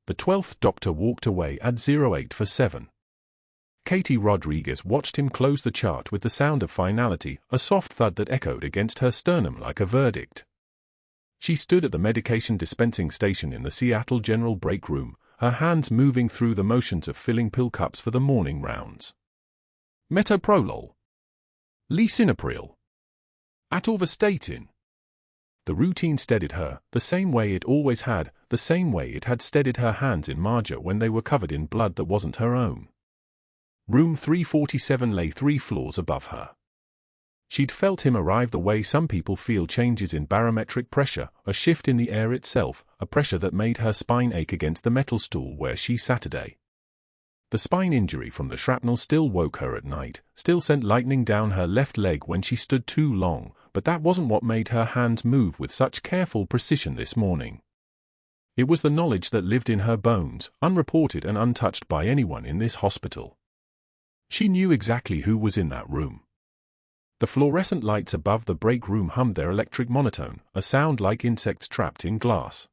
The 12th doctor walked away at 08 for 7. Katie Rodriguez watched him close the chart with the sound of finality, a soft thud that echoed against her sternum like a verdict. She stood at the medication dispensing station in the Seattle General break room, her hands moving through the motions of filling pill cups for the morning rounds. Metoprolol. Lisinopril. Atorvastatin. The routine steadied her, the same way it always had, the same way it had steadied her hands in Marja when they were covered in blood that wasn't her own. Room 347 lay 3 floors above her. She'd felt him arrive the way some people feel changes in barometric pressure, a shift in the air itself, a pressure that made her spine ache against the metal stool where she sat today. The spine injury from the shrapnel still woke her at night, still sent lightning down her left leg when she stood too long, but that wasn't what made her hands move with such careful precision this morning. It was the knowledge that lived in her bones, unreported and untouched by anyone in this hospital. She knew exactly who was in that room. The fluorescent lights above the break room hummed their electric monotone, a sound like insects trapped in glass.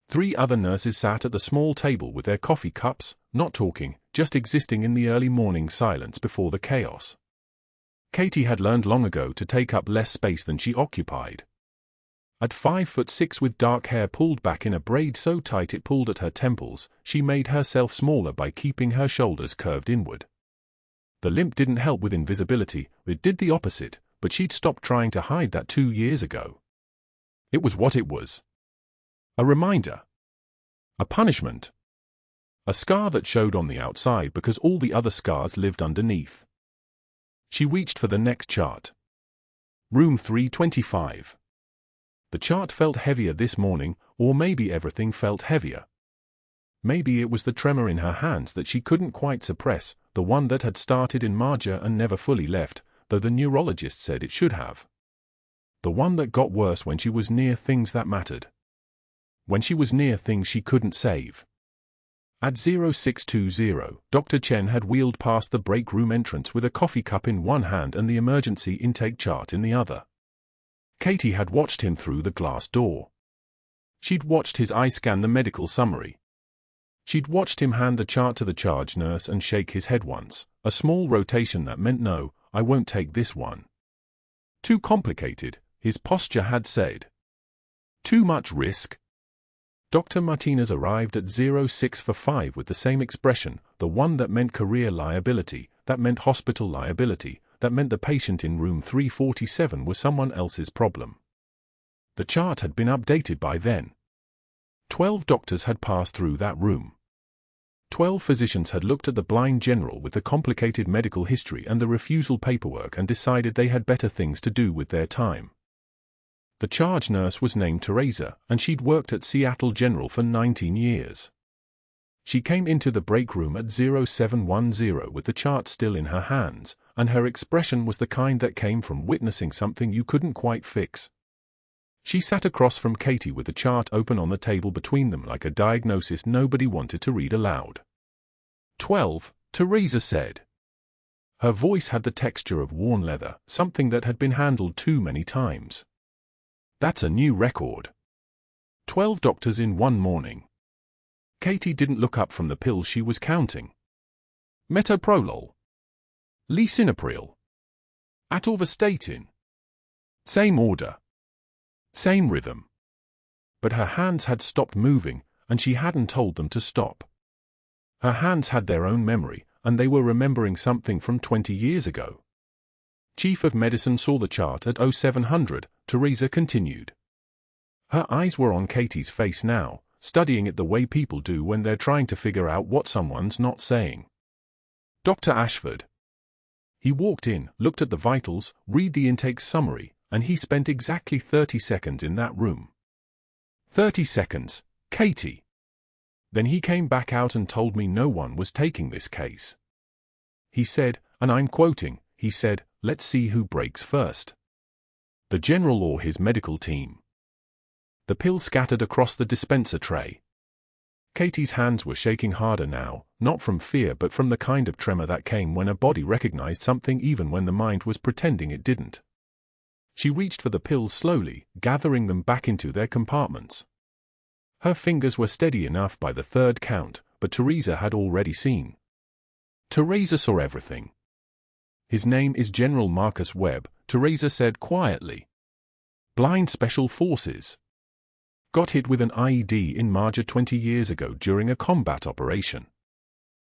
3 other nurses sat at the small table with their coffee cups, not talking, just existing in the early morning silence before the chaos. Katie had learned long ago to take up less space than she occupied. At 5'6" with dark hair pulled back in a braid so tight it pulled at her temples, she made herself smaller by keeping her shoulders curved inward. The limp didn't help with invisibility, it did the opposite, but she'd stopped trying to hide that 2 years ago. It was what it was. A reminder. A punishment. A scar that showed on the outside because all the other scars lived underneath. She reached for the next chart. Room 325. The chart felt heavier this morning, or maybe everything felt heavier. Maybe it was the tremor in her hands that she couldn't quite suppress, the one that had started in Marja and never fully left, though the neurologist said it should have. The one that got worse when she was near things that mattered. When she was near things she couldn't save. At 0620, Dr. Chen had wheeled past the break room entrance with a coffee cup in one hand and the emergency intake chart in the other. Katie had watched him through the glass door. She'd watched his eye scan the medical summary. She'd watched him hand the chart to the charge nurse and shake his head once, a small rotation that meant no, I won't take this one. Too complicated, his posture had said. Too much risk. Dr. Martinez arrived at 06 for 5 with the same expression, the one that meant career liability, that meant hospital liability, that meant the patient in room 347 was someone else's problem. The chart had been updated by then. 12 doctors had passed through that room. 12 physicians had looked at the blind general with the complicated medical history and the refusal paperwork and decided they had better things to do with their time. The charge nurse was named Teresa, and she'd worked at Seattle General for 19 years. She came into the break room at 0710 with the chart still in her hands, and her expression was the kind that came from witnessing something you couldn't quite fix. She sat across from Katie with the chart open on the table between them like a diagnosis nobody wanted to read aloud. 12, Teresa said. Her voice had the texture of worn leather, something that had been handled too many times. That's a new record. 12 doctors in one morning. Katie didn't look up from the pills she was counting. Metoprolol. Lisinopril. Atorvastatin. Same order. Same rhythm. But her hands had stopped moving, and she hadn't told them to stop. Her hands had their own memory, and they were remembering something from 20 years ago. Chief of Medicine saw the chart at 0700, Teresa continued. Her eyes were on Katie's face now, studying it the way people do when they're trying to figure out what someone's not saying. Dr. Ashford. He walked in, looked at the vitals, read the intake summary, and he spent exactly 30 seconds in that room. 30 seconds, Katie. Then he came back out and told me no one was taking this case. He said, and I'm quoting, he said, let's see who breaks first. The general or his medical team. The pill scattered across the dispenser tray. Katie's hands were shaking harder now, not from fear but from the kind of tremor that came when a body recognized something even when the mind was pretending it didn't. She reached for the pills slowly, gathering them back into their compartments. Her fingers were steady enough by the third count, but Teresa had already seen. Teresa saw everything. His name is General Marcus Webb, Teresa said quietly. Blind Special Forces. Got hit with an IED in Marja 20 years ago during a combat operation.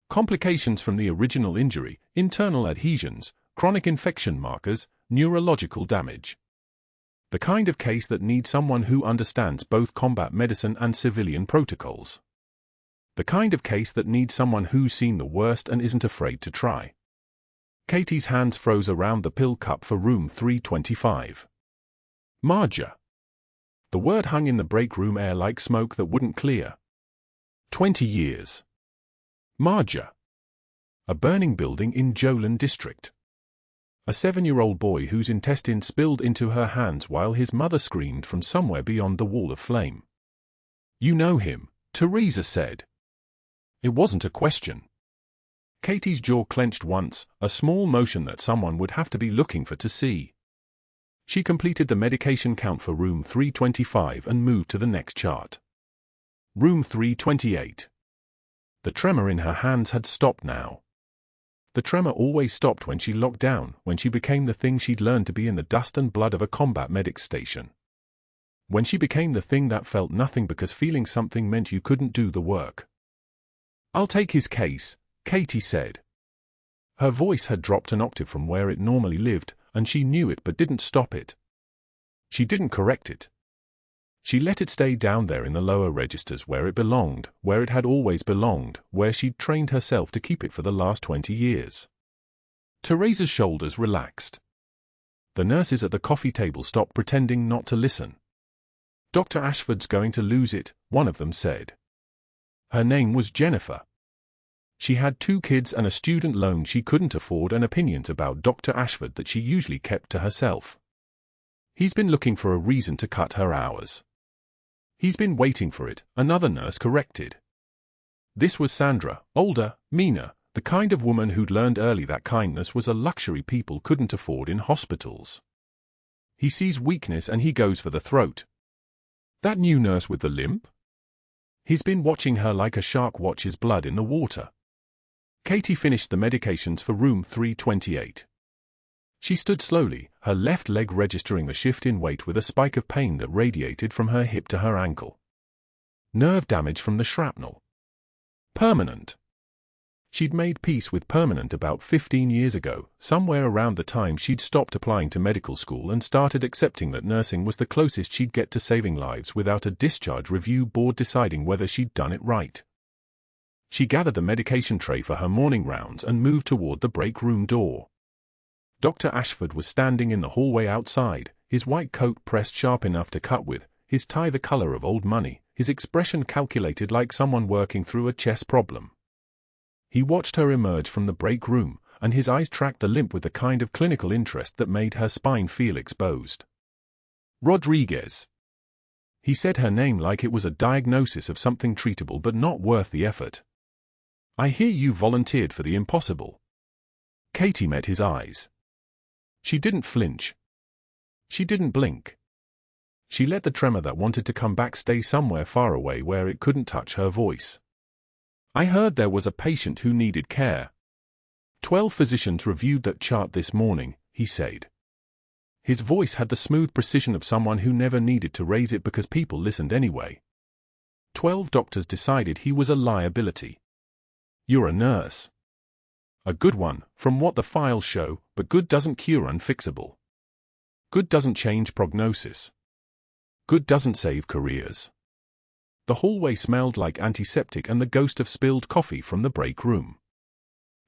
Complications from the original injury, internal adhesions, chronic infection markers, neurological damage. The kind of case that needs someone who understands both combat medicine and civilian protocols. The kind of case that needs someone who's seen the worst and isn't afraid to try. Katie's hands froze around the pill cup for room 325. Marja. The word hung in the break room air like smoke that wouldn't clear. 20 years. Marja. A burning building in Jolin district. A 7-year-old boy whose intestines spilled into her hands while his mother screamed from somewhere beyond the wall of flame. You know him, Teresa said. It wasn't a question. Katie's jaw clenched once, a small motion that someone would have to be looking for to see. She completed the medication count for room 325 and moved to the next chart. Room 328. The tremor in her hands had stopped now. The tremor always stopped when she locked down, when she became the thing she'd learned to be in the dust and blood of a combat medic station. When she became the thing that felt nothing because feeling something meant you couldn't do the work. I'll take his case, Katie said. Her voice had dropped an octave from where it normally lived, and she knew it but didn't stop it. She didn't correct it. She let it stay down there in the lower registers where it belonged, where it had always belonged, where she'd trained herself to keep it for the last 20 years. Teresa's shoulders relaxed. The nurses at the coffee table stopped pretending not to listen. Dr. Ashford's going to lose it, one of them said. Her name was Jennifer. She had 2 kids and a student loan she couldn't afford and opinions about Dr. Ashford that she usually kept to herself. He's been looking for a reason to cut her hours. He's been waiting for it, another nurse corrected. This was Sandra, older, meaner, the kind of woman who'd learned early that kindness was a luxury people couldn't afford in hospitals. He sees weakness and he goes for the throat. That new nurse with the limp? He's been watching her like a shark watches blood in the water. Katie finished the medications for room 328. She stood slowly, her left leg registering the shift in weight with a spike of pain that radiated from her hip to her ankle. Nerve damage from the shrapnel. Permanent. She'd made peace with permanent about 15 years ago, somewhere around the time she'd stopped applying to medical school and started accepting that nursing was the closest she'd get to saving lives without a discharge review board deciding whether she'd done it right. She gathered the medication tray for her morning rounds and moved toward the break room door. Dr. Ashford was standing in the hallway outside, his white coat pressed sharp enough to cut with, his tie the color of old money, his expression calculated like someone working through a chess problem. He watched her emerge from the break room, and his eyes tracked the limp with the kind of clinical interest that made her spine feel exposed. Rodriguez. He said her name like it was a diagnosis of something treatable but not worth the effort. I hear you volunteered for the impossible. Katie met his eyes. She didn't flinch. She didn't blink. She let the tremor that wanted to come back stay somewhere far away where it couldn't touch her voice. I heard there was a patient who needed care. 12 physicians reviewed that chart this morning, he said. His voice had the smooth precision of someone who never needed to raise it because people listened anyway. 12 doctors decided he was a liability. You're a nurse. A good one, from what the files show, but good doesn't cure unfixable. Good doesn't change prognosis. Good doesn't save careers. The hallway smelled like antiseptic and the ghost of spilled coffee from the break room.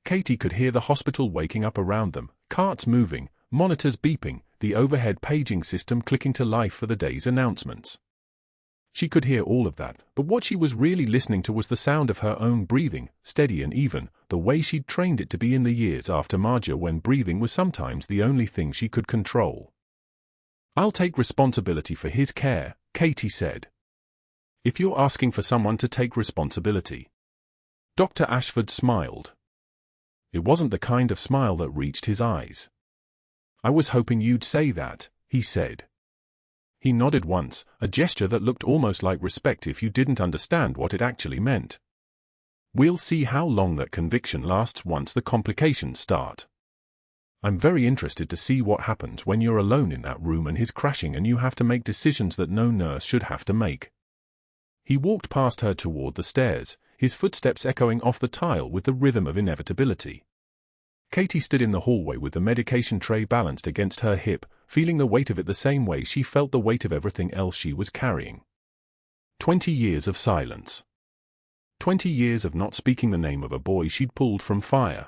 Katie could hear the hospital waking up around them, carts moving, monitors beeping, the overhead paging system clicking to life for the day's announcements. She could hear all of that, but what she was really listening to was the sound of her own breathing, steady and even, the way she'd trained it to be in the years after Marja when breathing was sometimes the only thing she could control. I'll take responsibility for his care, Katie said. If you're asking for someone to take responsibility. Dr. Ashford smiled. It wasn't the kind of smile that reached his eyes. I was hoping you'd say that, he said. He nodded once, a gesture that looked almost like respect if you didn't understand what it actually meant. We'll see how long that conviction lasts once the complications start. I'm very interested to see what happens when you're alone in that room and he's crashing and you have to make decisions that no nurse should have to make. He walked past her toward the stairs, his footsteps echoing off the tile with the rhythm of inevitability. Katie stood in the hallway with the medication tray balanced against her hip, feeling the weight of it the same way she felt the weight of everything else she was carrying. 20 years of silence. 20 years of not speaking the name of a boy she'd pulled from fire.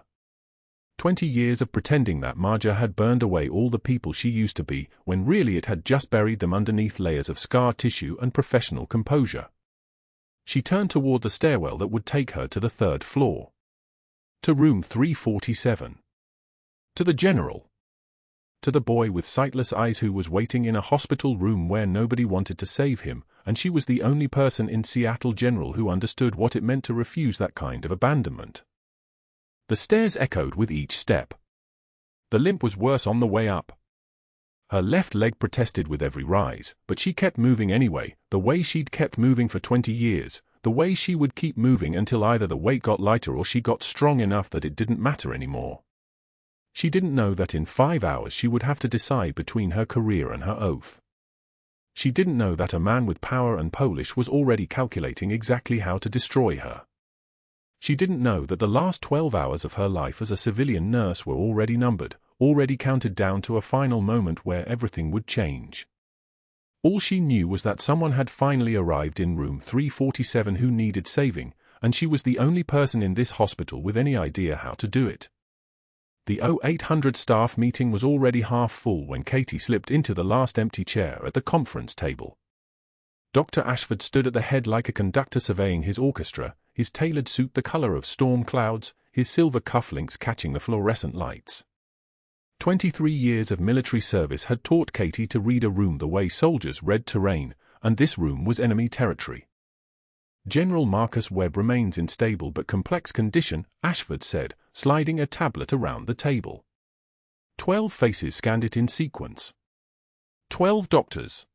20 years of pretending that Marja had burned away all the people she used to be, when really it had just buried them underneath layers of scar tissue and professional composure. She turned toward the stairwell that would take her to the 3rd floor. To room 347. To the general. To the boy with sightless eyes who was waiting in a hospital room where nobody wanted to save him, and she was the only person in Seattle General who understood what it meant to refuse that kind of abandonment. The stairs echoed with each step. The limp was worse on the way up. Her left leg protested with every rise, but she kept moving anyway, the way she'd kept moving for 20 years, the way she would keep moving until either the weight got lighter or she got strong enough that it didn't matter anymore. She didn't know that in 5 hours she would have to decide between her career and her oath. She didn't know that a man with power and Polish was already calculating exactly how to destroy her. She didn't know that the last 12 hours of her life as a civilian nurse were already numbered, already counted down to a final moment where everything would change. All she knew was that someone had finally arrived in room 347 who needed saving, and she was the only person in this hospital with any idea how to do it. The 0800 staff meeting was already half full when Katie slipped into the last empty chair at the conference table. Dr. Ashford stood at the head like a conductor surveying his orchestra, his tailored suit the color of storm clouds, his silver cufflinks catching the fluorescent lights. 23 years of military service had taught Katie to read a room the way soldiers read terrain, and this room was enemy territory. General Marcus Webb remains in stable but complex condition, Ashford said, sliding a tablet around the table. 12 faces scanned it in sequence. 12 doctors.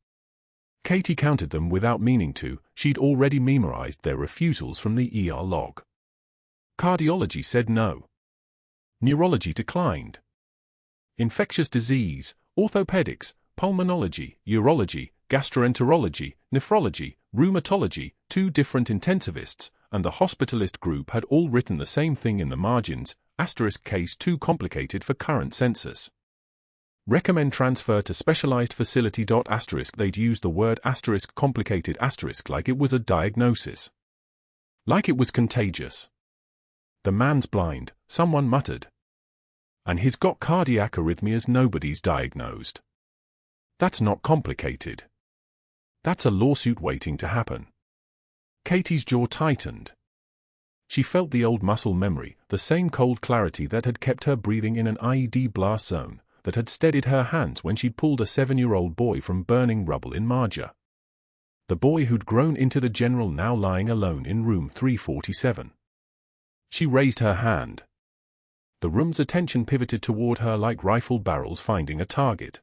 Katie counted them without meaning to, she'd already memorized their refusals from the ER log. Cardiology said no. Neurology declined. Infectious disease, orthopedics, pulmonology, urology, gastroenterology, nephrology, rheumatology, 2 different intensivists, and the hospitalist group had all written the same thing in the margins, *case too complicated for current census. Recommend transfer to specialized facility. They'd used the word *complicated* like it was a diagnosis. Like it was contagious. The man's blind, someone muttered. And he's got cardiac arrhythmias nobody's diagnosed. That's not complicated. That's a lawsuit waiting to happen. Katie's jaw tightened. She felt the old muscle memory, the same cold clarity that had kept her breathing in an IED blast zone, that had steadied her hands when she'd pulled a 7-year-old boy from burning rubble in Marja. The boy who'd grown into the general now lying alone in room 347. She raised her hand. The room's attention pivoted toward her like rifle barrels finding a target.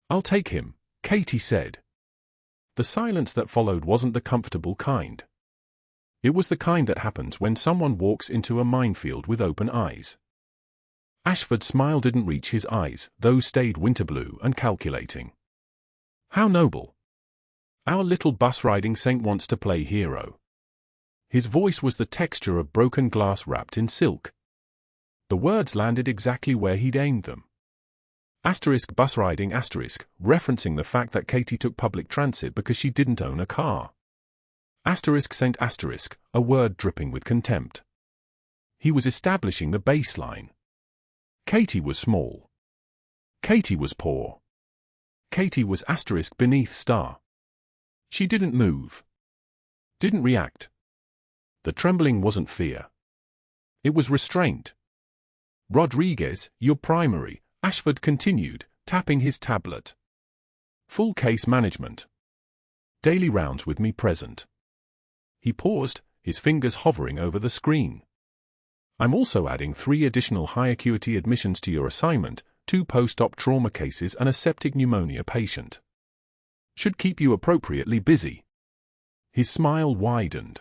"I'll take him," Katie said. The silence that followed wasn't the comfortable kind. It was the kind that happens when someone walks into a minefield with open eyes. Ashford's smile didn't reach his eyes, those stayed winter blue and calculating. "How noble. Our little bus-riding saint wants to play hero." His voice was the texture of broken glass wrapped in silk. The words landed exactly where he'd aimed them. Bus riding *, referencing the fact that Katie took public transit because she didn't own a car. Saint *, a word dripping with contempt. He was establishing the baseline. Katie was small. Katie was poor. Katie was * beneath star. She didn't move. Didn't react. The trembling wasn't fear. It was restraint. "Rodriguez, your primary," Ashford continued, tapping his tablet. "Full case management. Daily rounds with me present." He paused, his fingers hovering over the screen. "I'm also adding 3 additional high-acuity admissions to your assignment, 2 post-op trauma cases and a septic pneumonia patient." Should keep you appropriately busy. His smile widened.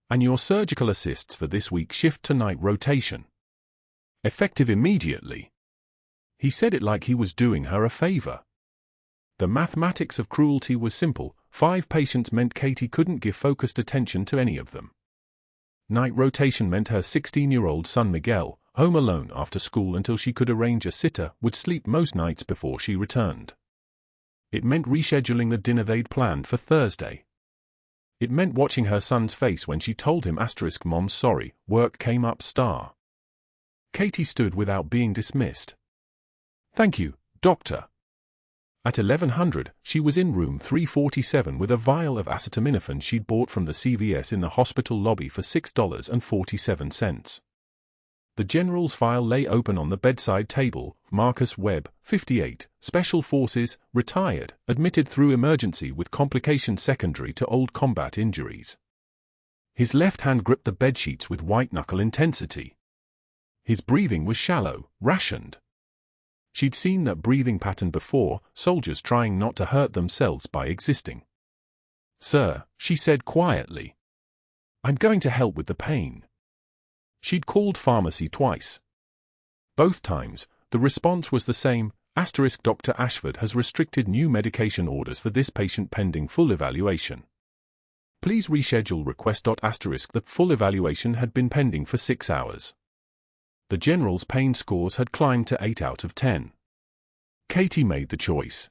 And your surgical assists for this week's shift to night rotation. Effective immediately. He said it like he was doing her a favor. The mathematics of cruelty was simple. 5 patients meant Katie couldn't give focused attention to any of them. Night rotation meant her 16-year-old son Miguel, home alone after school until she could arrange a sitter, would sleep most nights before she returned. It meant rescheduling the dinner they'd planned for Thursday. It meant watching her son's face when she told him *Mom's sorry, work came up*. Katie stood without being dismissed. Thank you, doctor. At 1100, she was in room 347 with a vial of acetaminophen she'd bought from the CVS in the hospital lobby for $6.47. The general's file lay open on the bedside table. Marcus Webb, 58, Special Forces, retired, admitted through emergency with complications secondary to old combat injuries. His left hand gripped the bedsheets with white-knuckle intensity. His breathing was shallow, rationed. She'd seen that breathing pattern before, soldiers trying not to hurt themselves by existing. "Sir," she said quietly. "I'm going to help with the pain." She'd called pharmacy twice. Both times, the response was the same: Dr. Ashford has restricted new medication orders for this patient pending full evaluation. Please reschedule request. The full evaluation had been pending for 6 hours. The general's pain scores had climbed to 8 out of 10. Katie made the choice.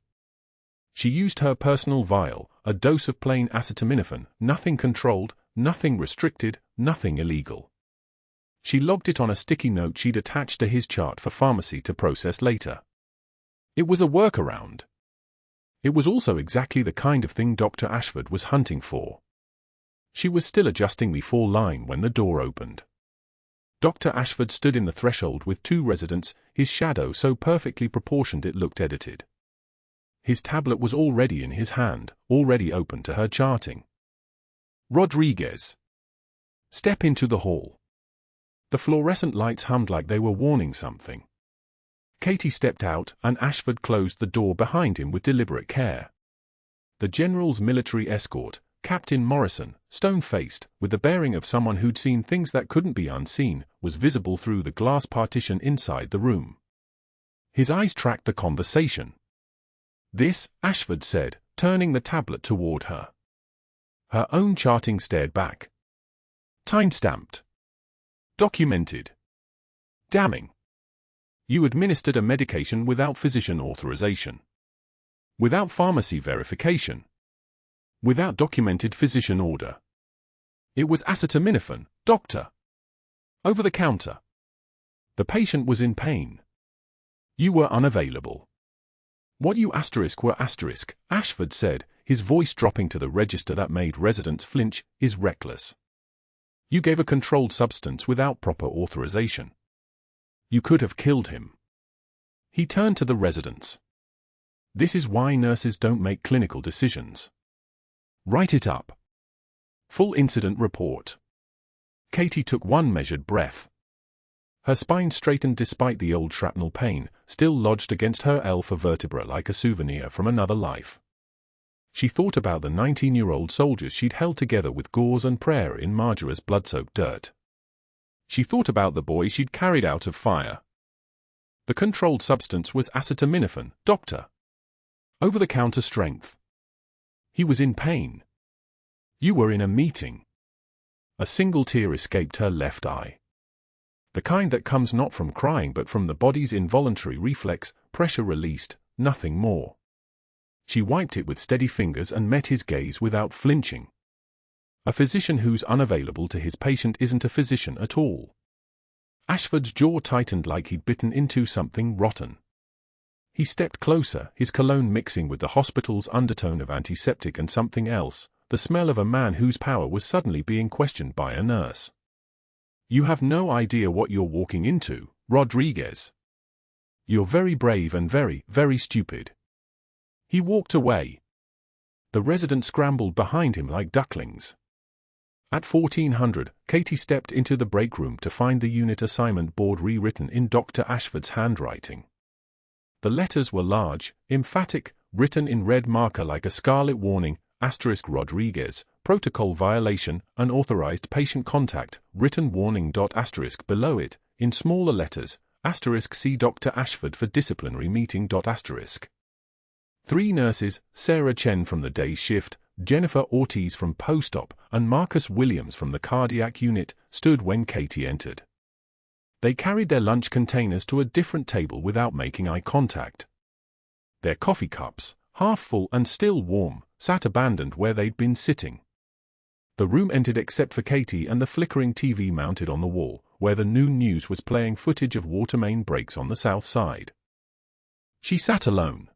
She used her personal vial, a dose of plain acetaminophen, nothing controlled, nothing restricted, nothing illegal. She logged it on a sticky note she'd attached to his chart for pharmacy to process later. It was a workaround. It was also exactly the kind of thing Dr. Ashford was hunting for. She was still adjusting the 4 line when the door opened. Dr. Ashford stood in the threshold with 2 residents, his shadow so perfectly proportioned it looked edited. His tablet was already in his hand, already open to her charting. Rodriguez. Step into the hall. The fluorescent lights hummed like they were warning something. Katie stepped out, and Ashford closed the door behind him with deliberate care. The general's military escort, Captain Morrison, stone-faced, with the bearing of someone who'd seen things that couldn't be unseen, was visible through the glass partition inside the room. His eyes tracked the conversation. "This," Ashford said, turning the tablet toward her. Her own charting stared back. "Time-stamped. Documented. Damning. You administered a medication without physician authorization. Without pharmacy verification. Without documented physician order. It was acetaminophen, doctor. Over the counter. The patient was in pain. You were unavailable. What you were Ashford said, his voice dropping to the register that made residents flinch, is reckless. You gave a controlled substance without proper authorization. You could have killed him." He turned to the residents. "This is why nurses don't make clinical decisions. Write it up. Full incident report." Katie took one measured breath. Her spine straightened despite the old shrapnel pain, still lodged against her alpha vertebra like a souvenir from another life. She thought about the 19-year-old soldiers she'd held together with gauze and prayer in Marjorie's blood-soaked dirt. She thought about the boy she'd carried out of fire. The controlled substance was acetaminophen, doctor. Over-the-counter strength. He was in pain. You were in a meeting. A single tear escaped her left eye. The kind that comes not from crying but from the body's involuntary reflex, pressure released, nothing more. She wiped it with steady fingers and met his gaze without flinching. A physician who's unavailable to his patient isn't a physician at all. Ashford's jaw tightened like he'd bitten into something rotten. He stepped closer, his cologne mixing with the hospital's undertone of antiseptic and something else, the smell of a man whose power was suddenly being questioned by a nurse. You have no idea what you're walking into, Rodriguez. You're very brave and very, very stupid. He walked away. The residents scrambled behind him like ducklings. At 1400, Katie stepped into the break room to find the unit assignment board rewritten in Dr. Ashford's handwriting. The letters were large, emphatic, written in red marker like a scarlet warning, * Rodriguez, protocol violation, unauthorized patient contact, written warning. * Below it, in smaller letters, * see Dr. Ashford for disciplinary meeting. * 3 nurses, Sarah Chen from the day shift, Jennifer Ortiz from post-op, and Marcus Williams from the cardiac unit, stood when Katie entered. They carried their lunch containers to a different table without making eye contact. Their coffee cups, half full and still warm, sat abandoned where they'd been sitting. The room emptied except for Katie and the flickering TV mounted on the wall, where the noon news was playing footage of water main breaks on the south side. She sat alone.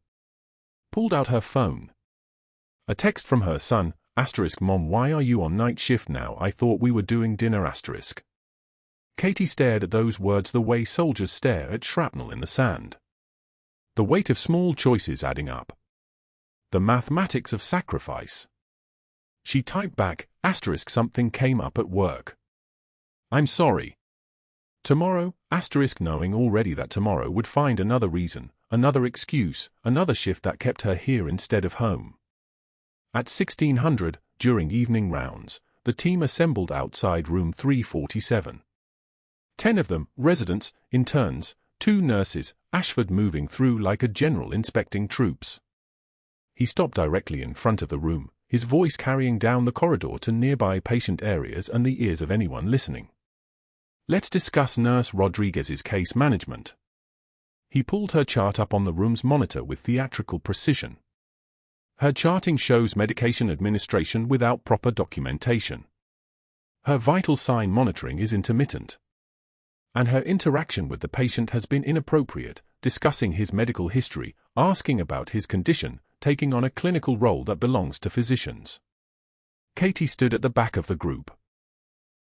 Pulled out her phone. A text from her son, * Mom, why are you on night shift now? I thought we were doing dinner. Katie stared at those words the way soldiers stare at shrapnel in the sand. The weight of small choices adding up. The mathematics of sacrifice. She typed back, * something came up at work. I'm sorry. Tomorrow, * knowing already that tomorrow would find another reason, another excuse, another shift that kept her here instead of home. At 1600, during evening rounds, the team assembled outside room 347. 10 of them, residents, interns, 2 nurses, Ashford moving through like a general inspecting troops. He stopped directly in front of the room, his voice carrying down the corridor to nearby patient areas and the ears of anyone listening. Let's discuss Nurse Rodriguez's case management. He pulled her chart up on the room's monitor with theatrical precision. Her charting shows medication administration without proper documentation. Her vital sign monitoring is intermittent. And her interaction with the patient has been inappropriate, discussing his medical history, asking about his condition, taking on a clinical role that belongs to physicians. Katie stood at the back of the group.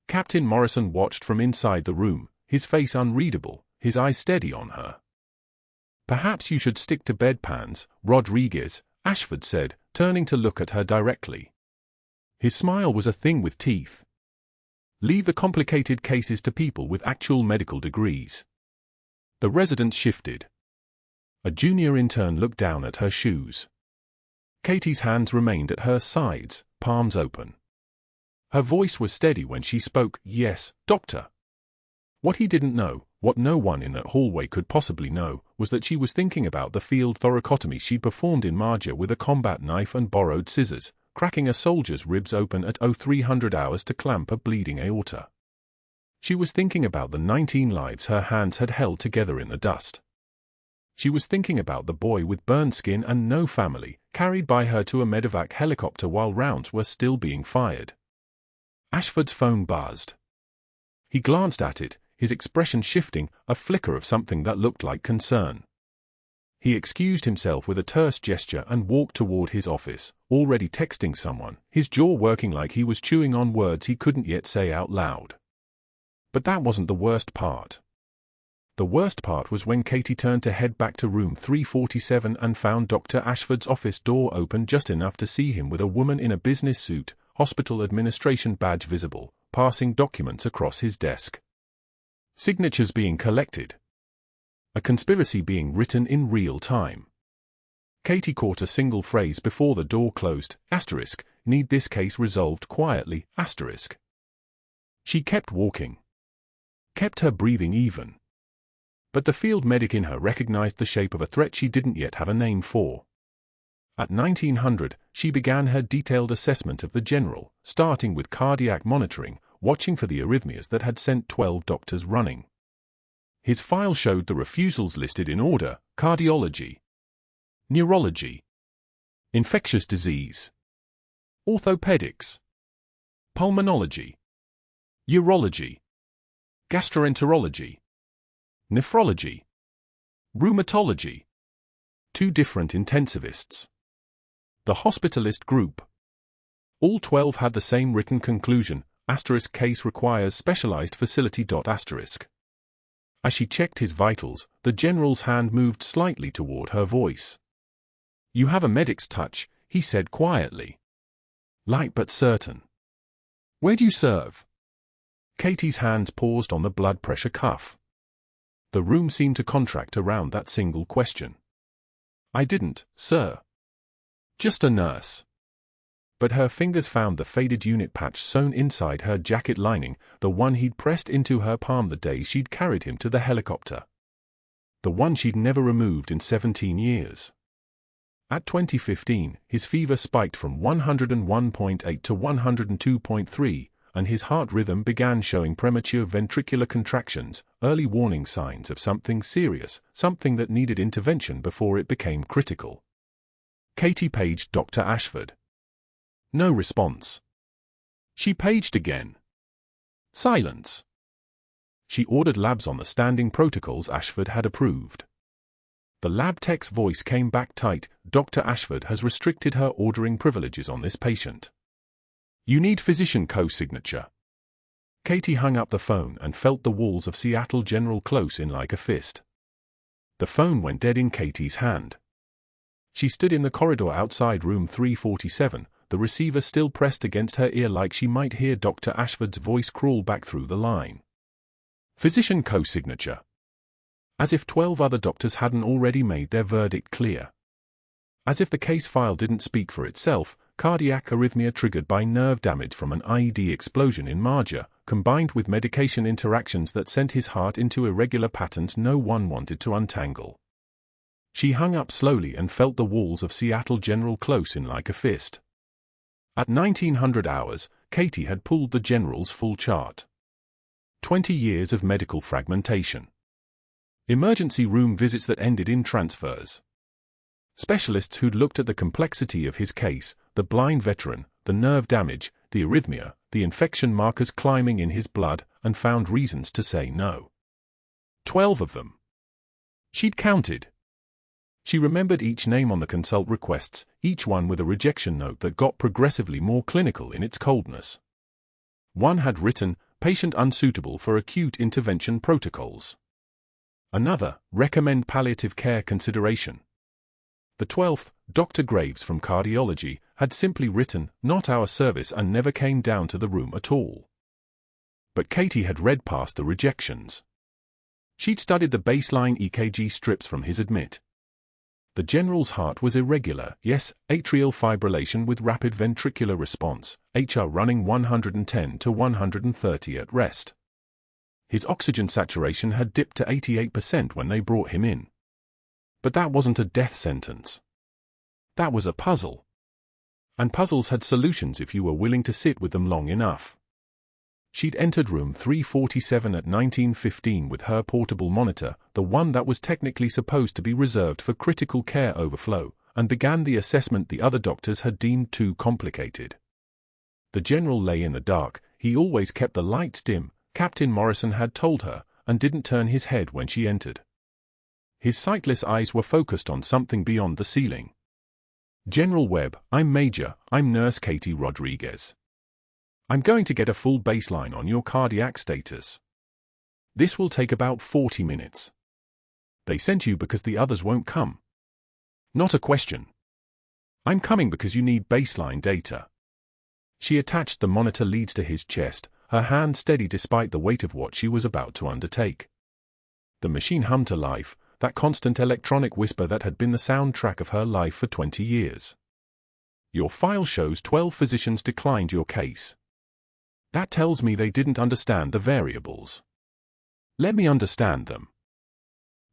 Captain Morrison watched from inside the room, his face unreadable, his eyes steady on her. Perhaps you should stick to bedpans, Rodriguez, Ashford said, turning to look at her directly. His smile was a thing with teeth. Leave the complicated cases to people with actual medical degrees. The resident shifted. A junior intern looked down at her shoes. Katie's hands remained at her sides, palms open. Her voice was steady when she spoke, "Yes, doctor." What he didn't know, what no one in that hallway could possibly know, was that she was thinking about the field thoracotomy she'd performed in Marja with a combat knife and borrowed scissors, cracking a soldier's ribs open at 0300 hours to clamp a bleeding aorta. She was thinking about the 19 lives her hands had held together in the dust. She was thinking about the boy with burned skin and no family, carried by her to a medevac helicopter while rounds were still being fired. Ashford's phone buzzed. He glanced at it, his expression shifting, a flicker of something that looked like concern. He excused himself with a terse gesture and walked toward his office, already texting someone, his jaw working like he was chewing on words he couldn't yet say out loud. But that wasn't the worst part. The worst part was when Katie turned to head back to room 347 and found Dr. Ashford's office door open just enough to see him with a woman in a business suit, hospital administration badge visible, passing documents across his desk. Signatures being collected. A conspiracy being written in real time. Katie caught a single phrase before the door closed, *, need this case resolved quietly, *. She kept walking. Kept her breathing even. But the field medic in her recognized the shape of a threat she didn't yet have a name for. At 1900, she began her detailed assessment of the general, starting with cardiac monitoring, watching for the arrhythmias that had sent 12 doctors running. His file showed the refusals listed in order: cardiology, neurology, infectious disease, orthopedics, pulmonology, urology, gastroenterology, nephrology, rheumatology. 2 different intensivists. The hospitalist group. All 12 had the same written conclusion: * case requires specialized facility. * As she checked his vitals, the general's hand moved slightly toward her voice. "You have a medic's touch," he said quietly. Light but certain. "Where do you serve?" Katie's hands paused on the blood pressure cuff. The room seemed to contract around that single question. "I didn't, sir." Just a nurse. But her fingers found the faded unit patch sewn inside her jacket lining, the one he'd pressed into her palm the day she'd carried him to the helicopter. The one she'd never removed in 17 years. At 2015, his fever spiked from 101.8 to 102.3, and his heart rhythm began showing premature ventricular contractions, early warning signs of something serious, something that needed intervention before it became critical. Katie paged Dr. Ashford. No response. She paged again. Silence. She ordered labs on the standing protocols Ashford had approved. The lab tech's voice came back tight. Dr. Ashford has restricted her ordering privileges on this patient. You need physician co-signature. Katie hung up the phone and felt the walls of Seattle General close in like a fist. The phone went dead in Katie's hand. She stood in the corridor outside room 347, the receiver still pressed against her ear like she might hear Dr. Ashford's voice crawl back through the line. Physician co-signature. As if 12 other doctors hadn't already made their verdict clear. As if the case file didn't speak for itself, cardiac arrhythmia triggered by nerve damage from an IED explosion in Marja, combined with medication interactions that sent his heart into irregular patterns no one wanted to untangle. She hung up slowly and felt the walls of Seattle General close in like a fist. At 1900 hours, Katie had pulled the General's full chart. 20 years of medical fragmentation. Emergency room visits that ended in transfers. Specialists who'd looked at the complexity of his case, the blind veteran, the nerve damage, the arrhythmia, the infection markers climbing in his blood, and found reasons to say no. 12 of them. She'd counted. She remembered each name on the consult requests, each one with a rejection note that got progressively more clinical in its coldness. One had written, patient unsuitable for acute intervention protocols. Another, recommend palliative care consideration. The 12th, Dr. Graves from cardiology, had simply written, not our service, and never came down to the room at all. But Katie had read past the rejections. She'd studied the baseline EKG strips from his admit. The General's heart was irregular, yes, atrial fibrillation with rapid ventricular response, HR running 110 to 130 at rest. His oxygen saturation had dipped to 88% when they brought him in. But that wasn't a death sentence. That was a puzzle. And puzzles had solutions if you were willing to sit with them long enough. She'd entered room 347 at 1915 with her portable monitor, the one that was technically supposed to be reserved for critical care overflow, and began the assessment the other doctors had deemed too complicated. The General lay in the dark. He always kept the lights dim, Captain Morrison had told her, and didn't turn his head when she entered. His sightless eyes were focused on something beyond the ceiling. General Webb, I'm Major, I'm Nurse Katie Rodriguez. I'm going to get a full baseline on your cardiac status. This will take about 40 minutes. They sent you because the others won't come. Not a question. I'm coming because you need baseline data. She attached the monitor leads to his chest, her hand steady despite the weight of what she was about to undertake. The machine hummed to life, that constant electronic whisper that had been the soundtrack of her life for 20 years. Your file shows 12 physicians declined your case. That tells me they didn't understand the variables. Let me understand them.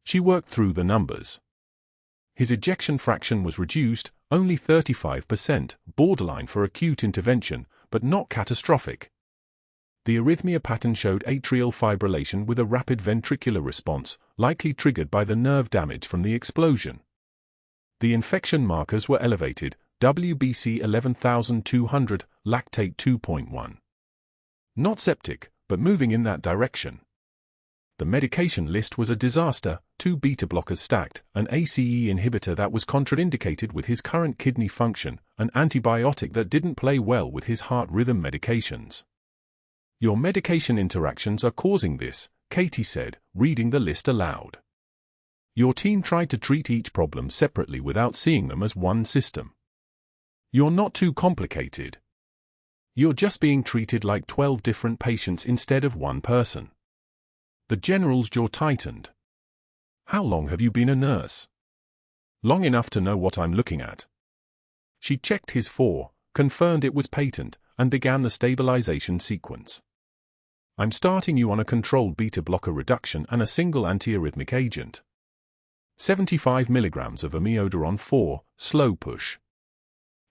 She worked through the numbers. His ejection fraction was reduced, only 35%, borderline for acute intervention, but not catastrophic. The arrhythmia pattern showed atrial fibrillation with a rapid ventricular response, likely triggered by the nerve damage from the explosion. The infection markers were elevated, WBC 11,200, lactate 2.1. Not septic, but moving in that direction. The medication list was a disaster, 2 beta blockers stacked, an ACE inhibitor that was contraindicated with his current kidney function, an antibiotic that didn't play well with his heart rhythm medications. Your medication interactions are causing this, Katie said, reading the list aloud. Your team tried to treat each problem separately without seeing them as one system. You're not too complicated. You're just being treated like 12 different patients instead of one person. The General's jaw tightened. How long have you been a nurse? Long enough to know what I'm looking at. She checked his 4, confirmed it was patent, and began the stabilization sequence. I'm starting you on a controlled beta-blocker reduction and a single antiarrhythmic agent. 75 mg of amiodarone 4, slow push.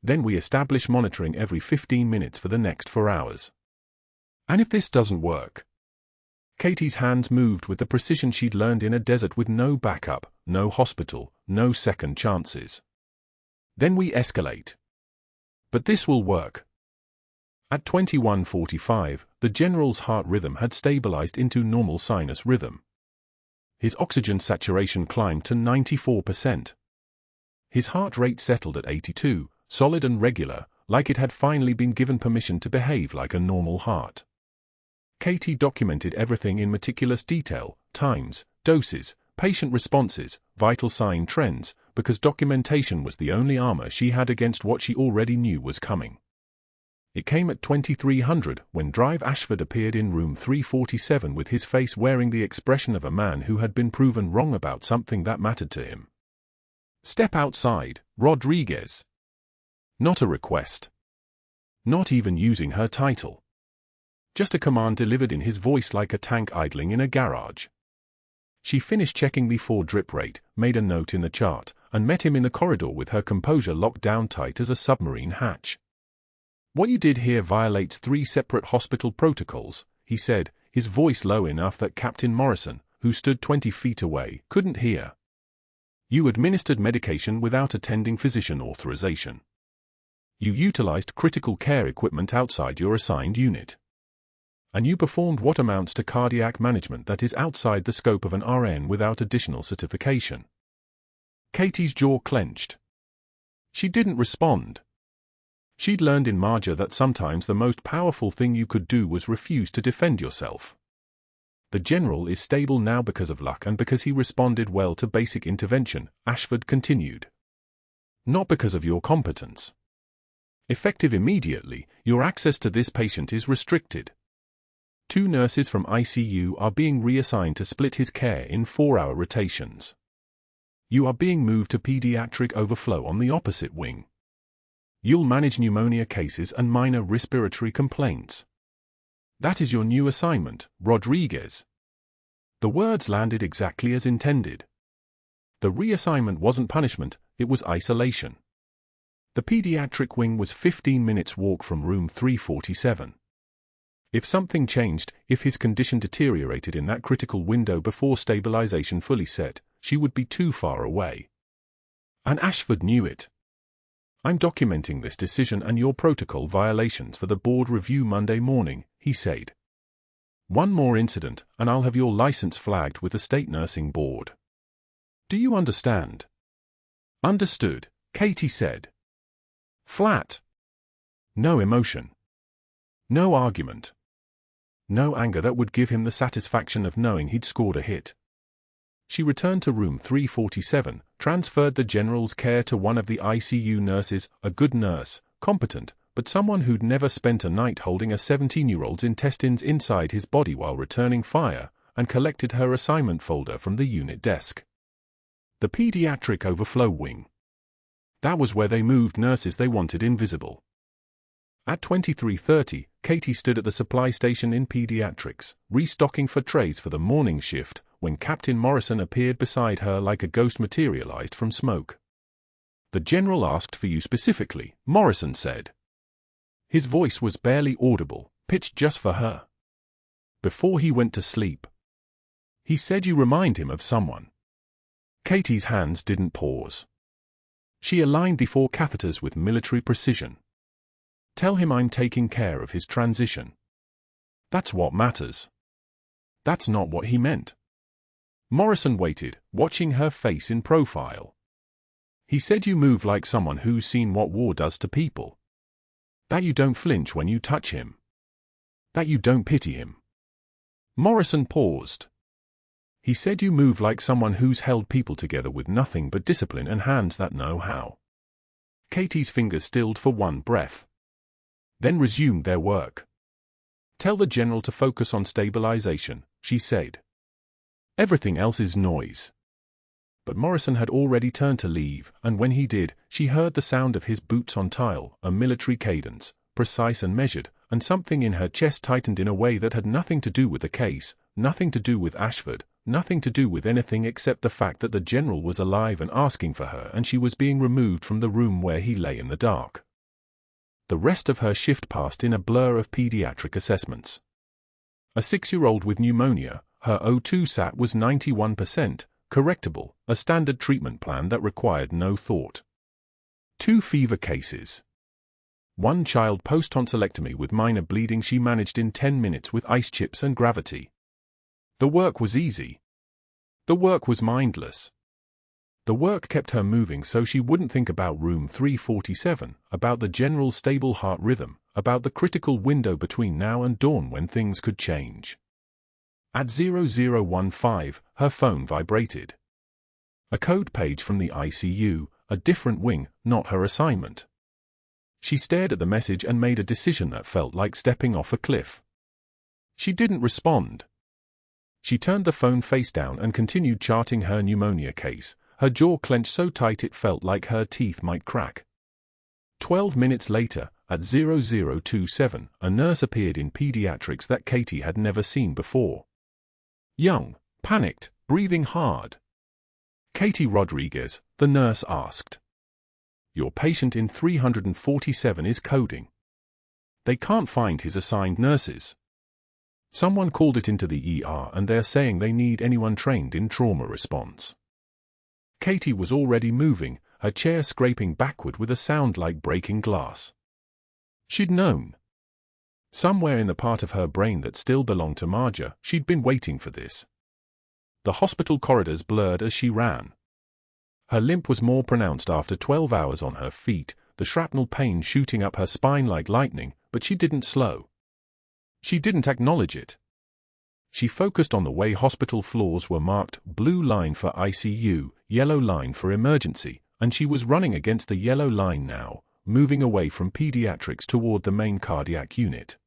Then we establish monitoring every 15 minutes for the next 4 hours. And if this doesn't work? Katie's hands moved with the precision she'd learned in a desert with no backup, no hospital, no second chances. Then we escalate. But this will work. At 21:45, the general's heart rhythm had stabilized into normal sinus rhythm. His oxygen saturation climbed to 94%. His heart rate settled at 82, solid and regular, like it had finally been given permission to behave like a normal heart. Katie documented everything in meticulous detail: times, doses, patient responses, vital sign trends, because documentation was the only armor she had against what she already knew was coming. It came at 2300 when Drive Ashford appeared in room 347 with his face wearing the expression of a man who had been proven wrong about something that mattered to him. "Step outside, Rodriguez." Not a request. Not even using her title. Just a command delivered in his voice like a tank idling in a garage. She finished checking the 4 drip rate, made a note in the chart, and met him in the corridor with her composure locked down tight as a submarine hatch. "What you did here violates 3 separate hospital protocols," he said, his voice low enough that Captain Morrison, who stood 20 feet away, couldn't hear. "You administered medication without attending physician authorization. You utilized critical care equipment outside your assigned unit. And you performed what amounts to cardiac management that is outside the scope of an RN without additional certification." Katie's jaw clenched. She didn't respond. She'd learned in Marja that sometimes the most powerful thing you could do was refuse to defend yourself. "The general is stable now because of luck and because he responded well to basic intervention," Ashford continued. "Not because of your competence. Effective immediately, your access to this patient is restricted. 2 nurses from ICU are being reassigned to split his care in 4-hour rotations. You are being moved to pediatric overflow on the opposite wing. You'll manage pneumonia cases and minor respiratory complaints. That is your new assignment, Rodriguez." The words landed exactly as intended. The reassignment wasn't punishment, it was isolation. The pediatric wing was 15 minutes walk from room 347. If something changed, if his condition deteriorated in that critical window before stabilization fully set, she would be too far away. And Ashford knew it. "I'm documenting this decision and your protocol violations for the board review Monday morning," he said. "One more incident, and I'll have your license flagged with the state nursing board. Do you understand?" "Understood," Katie said. Flat. No emotion. No argument. No anger that would give him the satisfaction of knowing he'd scored a hit. She returned to room 347, transferred the general's care to one of the ICU nurses, a good nurse, competent, but someone who'd never spent a night holding a 17-year-old's intestines inside his body while returning fire, and collected her assignment folder from the unit desk. The pediatric overflow wing. That was where they moved nurses they wanted invisible. At 23:30, Katie stood at the supply station in pediatrics, restocking for trays for the morning shift, when Captain Morrison appeared beside her like a ghost materialized from smoke. "The general asked for you specifically," Morrison said. His voice was barely audible, pitched just for her. "Before he went to sleep. He said you remind him of someone." Katie's hands didn't pause. She aligned the 4 catheters with military precision. "Tell him I'm taking care of his transition. That's what matters." That's not what he meant. Morrison waited, watching her face in profile. "He said you move like someone who's seen what war does to people. That you don't flinch when you touch him. That you don't pity him." Morrison paused. "He said you move like someone who's held people together with nothing but discipline and hands that know how." Katie's fingers stilled for one breath. Then resumed their work. "Tell the general to focus on stabilization," she said. "Everything else is noise." But Morrison had already turned to leave, and when he did, she heard the sound of his boots on tile, a military cadence, precise and measured, and something in her chest tightened in a way that had nothing to do with the case, nothing to do with Ashford, nothing to do with anything except the fact that the general was alive and asking for her, and she was being removed from the room where he lay in the dark. The rest of her shift passed in a blur of pediatric assessments. A 6-year-old with pneumonia, her O2 sat was 91%, correctable, a standard treatment plan that required no thought. 2 fever cases. 1 child post-tonsillectomy with minor bleeding she managed in 10 minutes with ice chips and gravity. The work was easy. The work was mindless. The work kept her moving so she wouldn't think about room 347, about the general stable heart rhythm, about the critical window between now and dawn when things could change. At 0015, her phone vibrated. A code page from the ICU, a different wing, not her assignment. She stared at the message and made a decision that felt like stepping off a cliff. She didn't respond. She turned the phone face down and continued charting her pneumonia case, her jaw clenched so tight it felt like her teeth might crack. 12 minutes later, at 0027, a nurse appeared in pediatrics that Katie had never seen before. Young, panicked, breathing hard. "Katie Rodriguez," the nurse asked. "Your patient in 347 is coding. They can't find his assigned nurses. Someone called it into the ER and they're saying they need anyone trained in trauma response." Katie was already moving, her chair scraping backward with a sound like breaking glass. She'd known. Somewhere in the part of her brain that still belonged to Marja, she'd been waiting for this. The hospital corridors blurred as she ran. Her limp was more pronounced after 12 hours on her feet, the shrapnel pain shooting up her spine like lightning, but she didn't slow. She didn't acknowledge it. She focused on the way hospital floors were marked, blue line for ICU, yellow line for emergency, and she was running against the yellow line now, moving away from pediatrics toward the main cardiac unit.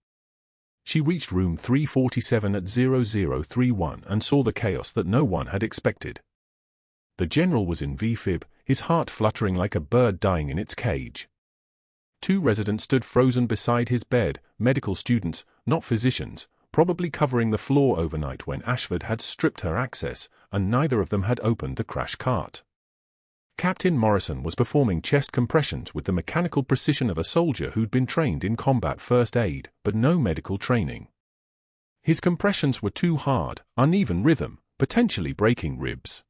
She reached room 347 at 0031 and saw the chaos that no one had expected. The general was in VFib, his heart fluttering like a bird dying in its cage. 2 residents stood frozen beside his bed, medical students, not physicians, probably covering the floor overnight when Ashford had stripped her access, and neither of them had opened the crash cart. Captain Morrison was performing chest compressions with the mechanical precision of a soldier who'd been trained in combat first aid, but no medical training. His compressions were too hard, uneven rhythm, potentially breaking ribs.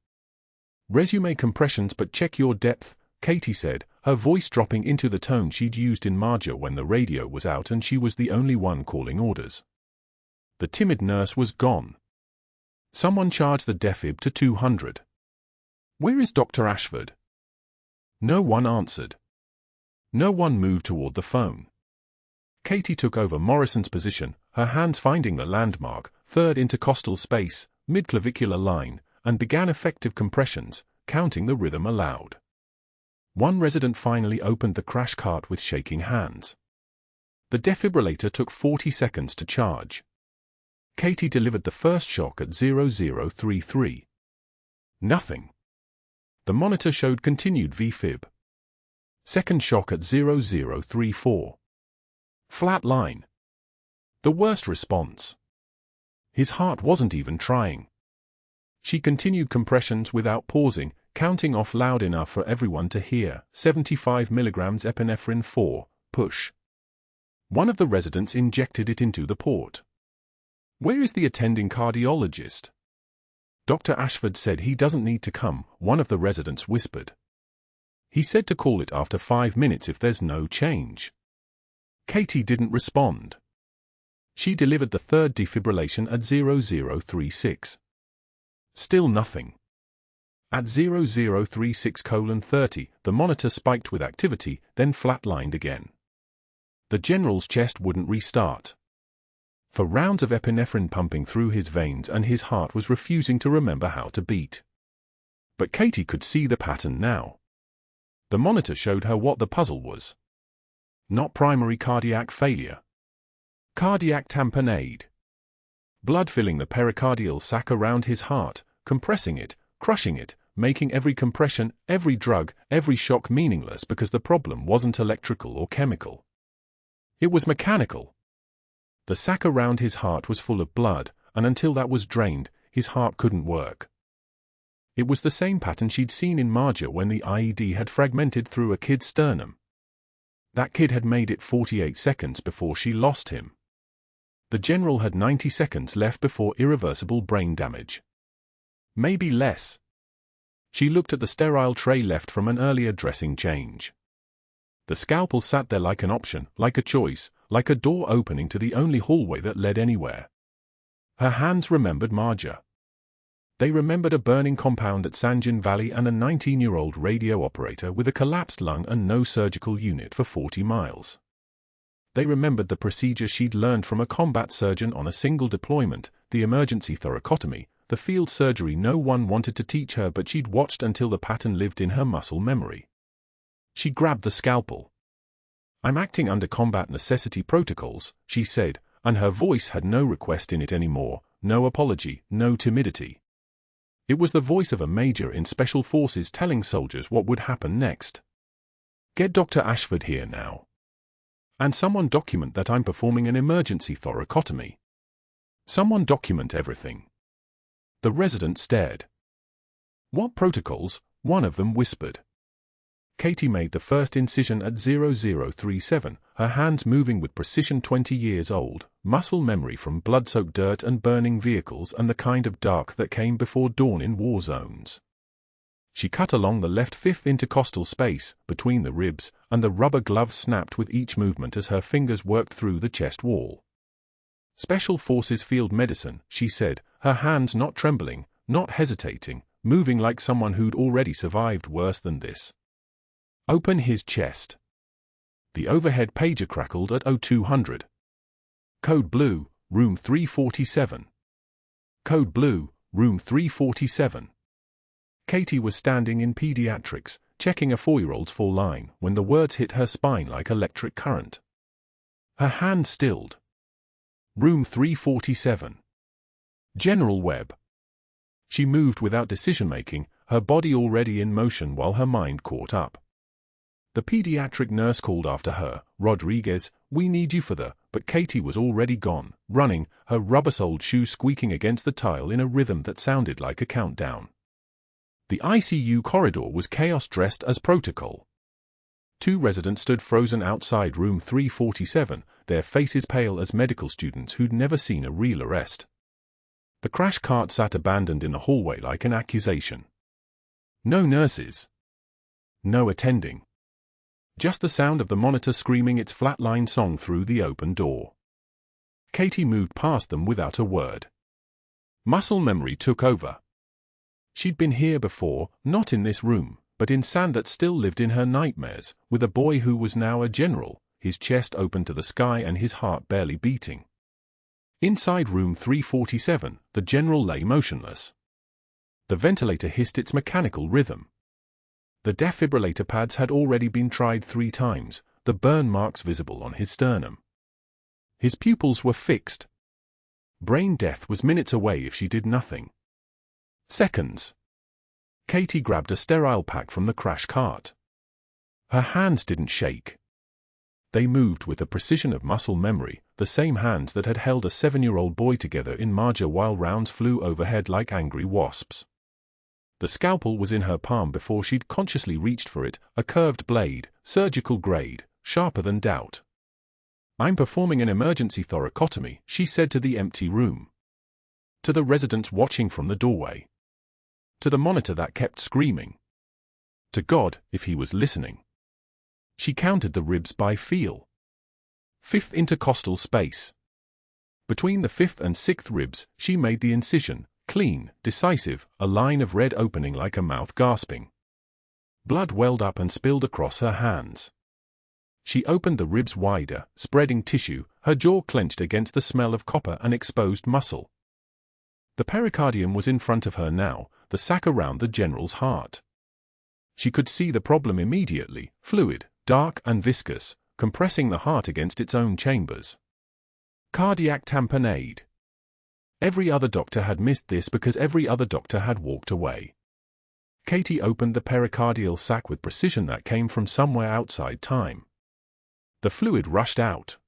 "Resume compressions but check your depth," Katie said, her voice dropping into the tone she'd used in Marja when the radio was out and she was the only one calling orders. The timid nurse was gone. Someone charged the defib to 200. "Where is Dr. Ashford?" No one answered. No one moved toward the phone. Katie took over Morrison's position, her hands finding the landmark, third intercostal space, midclavicular line, and began effective compressions, counting the rhythm aloud. 1 resident finally opened the crash cart with shaking hands. The defibrillator took 40 seconds to charge. Katie delivered the first shock at 0033. Nothing. The monitor showed continued VFib. Second shock at 0034. Flat line. The worst response. His heart wasn't even trying. She continued compressions without pausing, counting off loud enough for everyone to hear. 75 milligrams epinephrine 4, push. One of the residents injected it into the port. "Where is the attending cardiologist?" "Dr. Ashford said he doesn't need to come," one of the residents whispered. "He said to call it after 5 minutes if there's no change." Katie didn't respond. She delivered the third defibrillation at 0036. Still nothing. At 0036:30, the monitor spiked with activity, then flatlined again. The general's chest wouldn't restart. For rounds of epinephrine pumping through his veins and his heart was refusing to remember how to beat. But Katie could see the pattern now. The monitor showed her what the puzzle was. Not primary cardiac failure. Cardiac tamponade. Blood filling the pericardial sac around his heart, compressing it, crushing it, making every compression, every drug, every shock meaningless because the problem wasn't electrical or chemical. It was mechanical. The sac around his heart was full of blood, and until that was drained, his heart couldn't work. It was the same pattern she'd seen in Marja when the IED had fragmented through a kid's sternum. That kid had made it 48 seconds before she lost him. The general had 90 seconds left before irreversible brain damage. Maybe less. She looked at the sterile tray left from an earlier dressing change. The scalpel sat there like an option, like a choice, like a door opening to the only hallway that led anywhere. Her hands remembered Marja. They remembered a burning compound at Sanjin Valley and a 19-year-old radio operator with a collapsed lung and no surgical unit for 40 miles. They remembered the procedure she'd learned from a combat surgeon on a single deployment, the emergency thoracotomy, the field surgery no one wanted to teach her but she'd watched until the pattern lived in her muscle memory. She grabbed the scalpel. "I'm acting under combat necessity protocols," she said, and her voice had no request in it anymore, no apology, no timidity. It was the voice of a major in Special Forces telling soldiers what would happen next. "Get Dr. Ashford here now. And someone document that I'm performing an emergency thoracotomy. Someone document everything." The resident stared. "What protocols?" one of them whispered. Katie made the first incision at 0037, her hands moving with precision 20 years old, muscle memory from blood-soaked dirt and burning vehicles and the kind of dark that came before dawn in war zones. She cut along the left fifth intercostal space, between the ribs, and the rubber glove snapped with each movement as her fingers worked through the chest wall. "Special Forces Field Medicine," she said, her hands not trembling, not hesitating, moving like someone who'd already survived worse than this. "Open his chest." The overhead pager crackled at 0200. "Code Blue, room 347. Code Blue, room 347. Katie was standing in pediatrics, checking a 4-year-old's full line, when the words hit her spine like electric current. Her hand stilled. "Room 347. General Webb." She moved without decision-making, her body already in motion while her mind caught up. The pediatric nurse called after her, "Rodriguez, we need you for the..." But Katie was already gone, running, her rubber-soled shoes squeaking against the tile in a rhythm that sounded like a countdown. The ICU corridor was chaos dressed as protocol. 2 residents stood frozen outside room 347, their faces pale as medical students who'd never seen a real arrest. The crash cart sat abandoned in the hallway like an accusation. No nurses. No attending. Just the sound of the monitor screaming its flatline song through the open door. Katie moved past them without a word. Muscle memory took over. She'd been here before, not in this room, but in sand that still lived in her nightmares, with a boy who was now a general, his chest open to the sky and his heart barely beating. Inside room 347, the general lay motionless. The ventilator hissed its mechanical rhythm. The defibrillator pads had already been tried 3 times, the burn marks visible on his sternum. His pupils were fixed. Brain death was minutes away if she did nothing. Seconds. Katie grabbed a sterile pack from the crash cart. Her hands didn't shake. They moved with the precision of muscle memory, the same hands that had held a 7-year-old boy together in Marja while rounds flew overhead like angry wasps. The scalpel was in her palm before she'd consciously reached for it, a curved blade, surgical grade, sharper than doubt. "I'm performing an emergency thoracotomy," she said to the empty room. To the residents watching from the doorway. To the monitor that kept screaming. To God, if he was listening. She counted the ribs by feel. 5th intercostal space. Between the 5th and 6th ribs, she made the incision, clean, decisive, a line of red opening like a mouth gasping. Blood welled up and spilled across her hands. She opened the ribs wider, spreading tissue, her jaw clenched against the smell of copper and exposed muscle. The pericardium was in front of her now, the sac around the general's heart. She could see the problem immediately, fluid, dark and viscous, compressing the heart against its own chambers. Cardiac tamponade. Every other doctor had missed this because every other doctor had walked away. Katie opened the pericardial sac with precision that came from somewhere outside time. The fluid rushed out.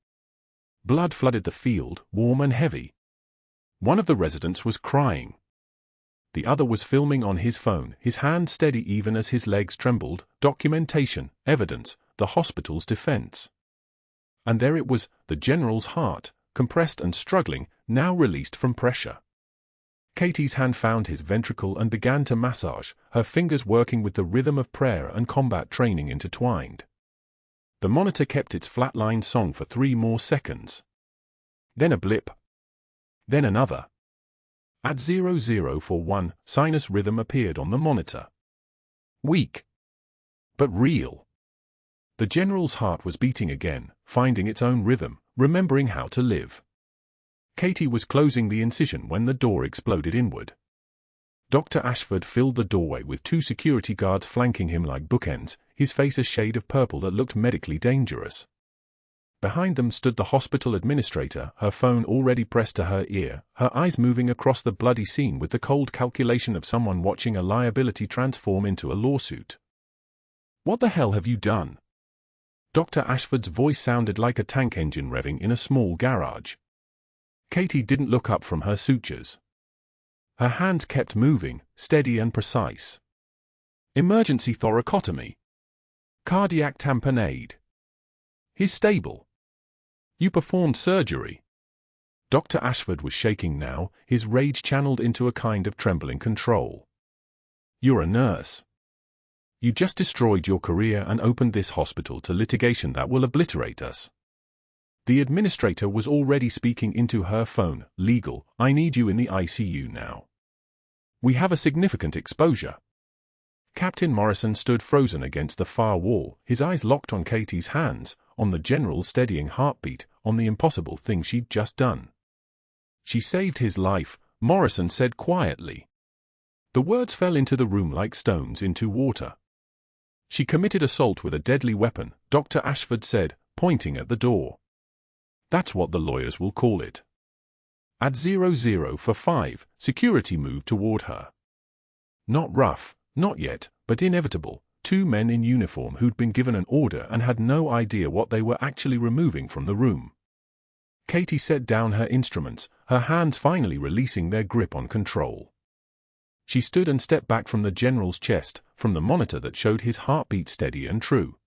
Blood flooded the field, warm and heavy. One of the residents was crying. The other was filming on his phone, his hand steady even as his legs trembled. Documentation, evidence, the hospital's defense. And there it was, the general's heart, compressed and struggling, now released from pressure. Katie's hand found his ventricle and began to massage, her fingers working with the rhythm of prayer and combat training intertwined. The monitor kept its flatline song for 3 more seconds. Then a blip. Then another. At 0041, sinus rhythm appeared on the monitor. Weak. But real. The general's heart was beating again, finding its own rhythm, remembering how to live. Katie was closing the incision when the door exploded inward. Dr. Ashford filled the doorway with 2 security guards flanking him like bookends, his face a shade of purple that looked medically dangerous. Behind them stood the hospital administrator, her phone already pressed to her ear, her eyes moving across the bloody scene with the cold calculation of someone watching a liability transform into a lawsuit. "What the hell have you done?" Dr. Ashford's voice sounded like a tank engine revving in a small garage. Katie didn't look up from her sutures. Her hands kept moving, steady and precise. "Emergency thoracotomy. Cardiac tamponade. He's stable. You performed surgery." Dr. Ashford was shaking now, his rage channeled into a kind of trembling control. "You're a nurse. You just destroyed your career and opened this hospital to litigation that will obliterate us." The administrator was already speaking into her phone. "Legal, I need you in the ICU now. We have a significant exposure." Captain Morrison stood frozen against the far wall, his eyes locked on Katie's hands, on the general's steadying heartbeat, on the impossible thing she'd just done. "She saved his life," Morrison said quietly. The words fell into the room like stones into water. "She committed assault with a deadly weapon," Dr. Ashford said, pointing at the door. "That's what the lawyers will call it." At 0045, security moved toward her. Not rough, not yet, but inevitable, 2 men in uniform who'd been given an order and had no idea what they were actually removing from the room. Katie set down her instruments, her hands finally releasing their grip on control. She stood and stepped back from the general's chest, from the monitor that showed his heartbeat steady and true.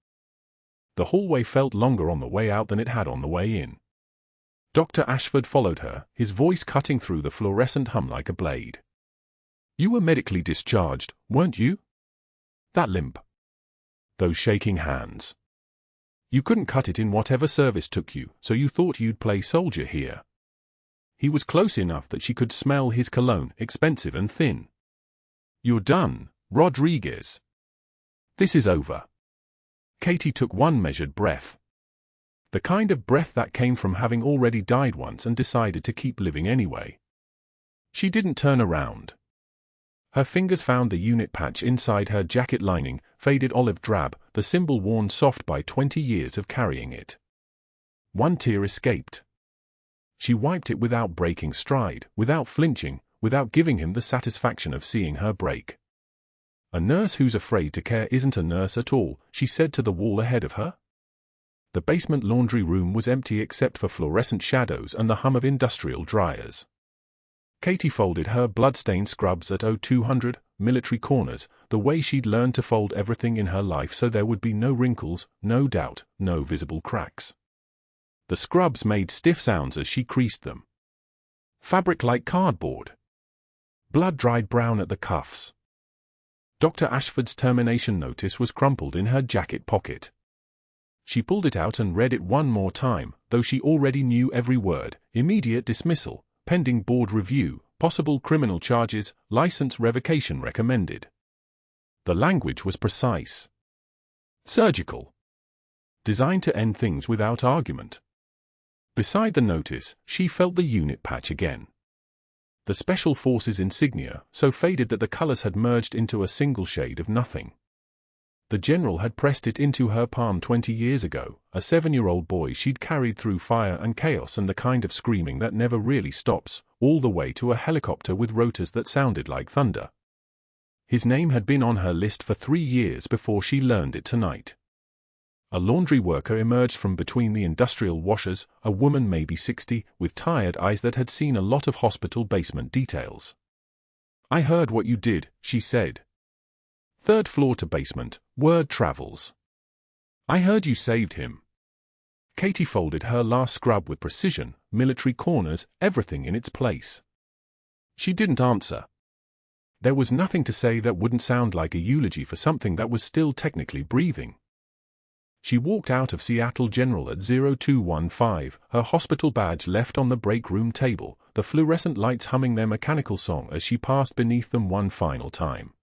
The hallway felt longer on the way out than it had on the way in. Dr. Ashford followed her, his voice cutting through the fluorescent hum like a blade. "You were medically discharged, weren't you? That limp. Those shaking hands. You couldn't cut it in whatever service took you, so you thought you'd play soldier here." He was close enough that she could smell his cologne, expensive and thin. "You're done, Rodriguez. This is over." Katie took one measured breath. The kind of breath that came from having already died once and decided to keep living anyway. She didn't turn around. Her fingers found the unit patch inside her jacket lining, faded olive drab, the symbol worn soft by 20 years of carrying it. One tear escaped. She wiped it without breaking stride, without flinching, without giving him the satisfaction of seeing her break. "A nurse who's afraid to care isn't a nurse at all," she said to the wall ahead of her. The basement laundry room was empty except for fluorescent shadows and the hum of industrial dryers. Katie folded her blood-stained scrubs at 0200 military corners, the way she'd learned to fold everything in her life so there would be no wrinkles, no doubt, no visible cracks. The scrubs made stiff sounds as she creased them. Fabric like cardboard. Blood dried brown at the cuffs. Dr. Ashford's termination notice was crumpled in her jacket pocket. She pulled it out and read it one more time, though she already knew every word: immediate dismissal, pending board review, possible criminal charges, license revocation recommended. The language was precise. Surgical. Designed to end things without argument. Beside the notice, she felt the unit patch again. The Special Forces insignia, so faded that the colors had merged into a single shade of nothing. The general had pressed it into her palm 20 years ago, a 7-year-old boy she'd carried through fire and chaos and the kind of screaming that never really stops, all the way to a helicopter with rotors that sounded like thunder. His name had been on her list for 3 years before she learned it tonight. A laundry worker emerged from between the industrial washers, a woman maybe 60, with tired eyes that had seen a lot of hospital basement details. "I heard what you did," she said. "Third floor to basement, word travels. I heard you saved him." Katie folded her last scrub with precision, military corners, everything in its place. She didn't answer. There was nothing to say that wouldn't sound like a eulogy for something that was still technically breathing. She walked out of Seattle General at 0215, her hospital badge left on the break room table, the fluorescent lights humming their mechanical song as she passed beneath them one final time.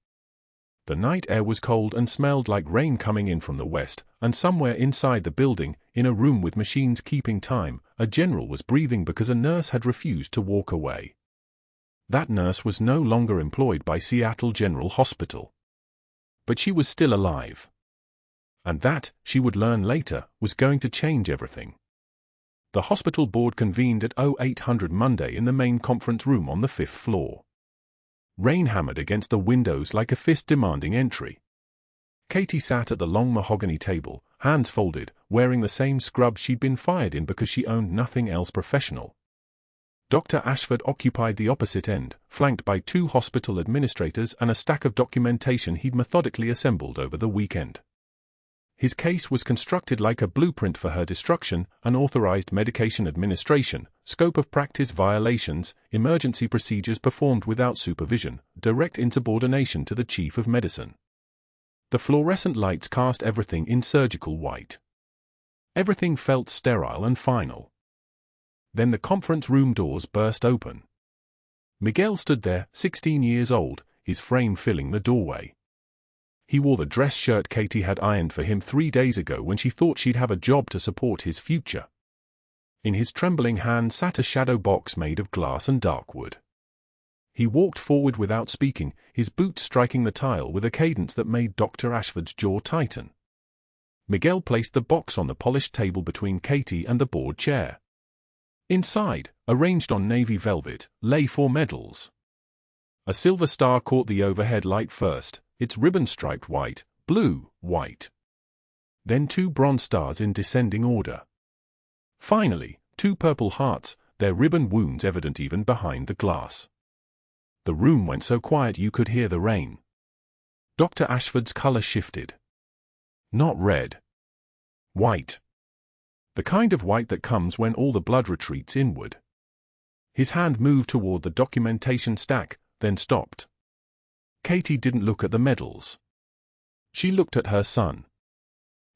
The night air was cold and smelled like rain coming in from the west, and somewhere inside the building, in a room with machines keeping time, a general was breathing because a nurse had refused to walk away. That nurse was no longer employed by Seattle General Hospital. But she was still alive. And that, she would learn later, was going to change everything. The hospital board convened at 0800 Monday in the main conference room on the 5th floor. Rain hammered against the windows like a fist demanding entry. Katie sat at the long mahogany table, hands folded, wearing the same scrub she'd been fired in because she owned nothing else professional. Dr. Ashford occupied the opposite end, flanked by 2 hospital administrators and a stack of documentation he'd methodically assembled over the weekend. His case was constructed like a blueprint for her destruction: unauthorized medication administration, scope of practice violations, emergency procedures performed without supervision, direct insubordination to the chief of medicine. The fluorescent lights cast everything in surgical white. Everything felt sterile and final. Then the conference room doors burst open. Miguel stood there, 16 years old, his frame filling the doorway. He wore the dress shirt Katie had ironed for him 3 days ago when she thought she'd have a job to support his future. In his trembling hand sat a shadow box made of glass and dark wood. He walked forward without speaking, his boots striking the tile with a cadence that made Dr. Ashford's jaw tighten. Miguel placed the box on the polished table between Katie and the board chair. Inside, arranged on navy velvet, lay 4 medals. A silver star caught the overhead light first, its ribbon striped white, blue, white. Then 2 bronze stars in descending order. Finally, 2 purple hearts, their ribbon wounds evident even behind the glass. The room went so quiet you could hear the rain. Dr. Ashford's color shifted. Not red. White. The kind of white that comes when all the blood retreats inward. His hand moved toward the documentation stack, then stopped. Katie didn't look at the medals. She looked at her son.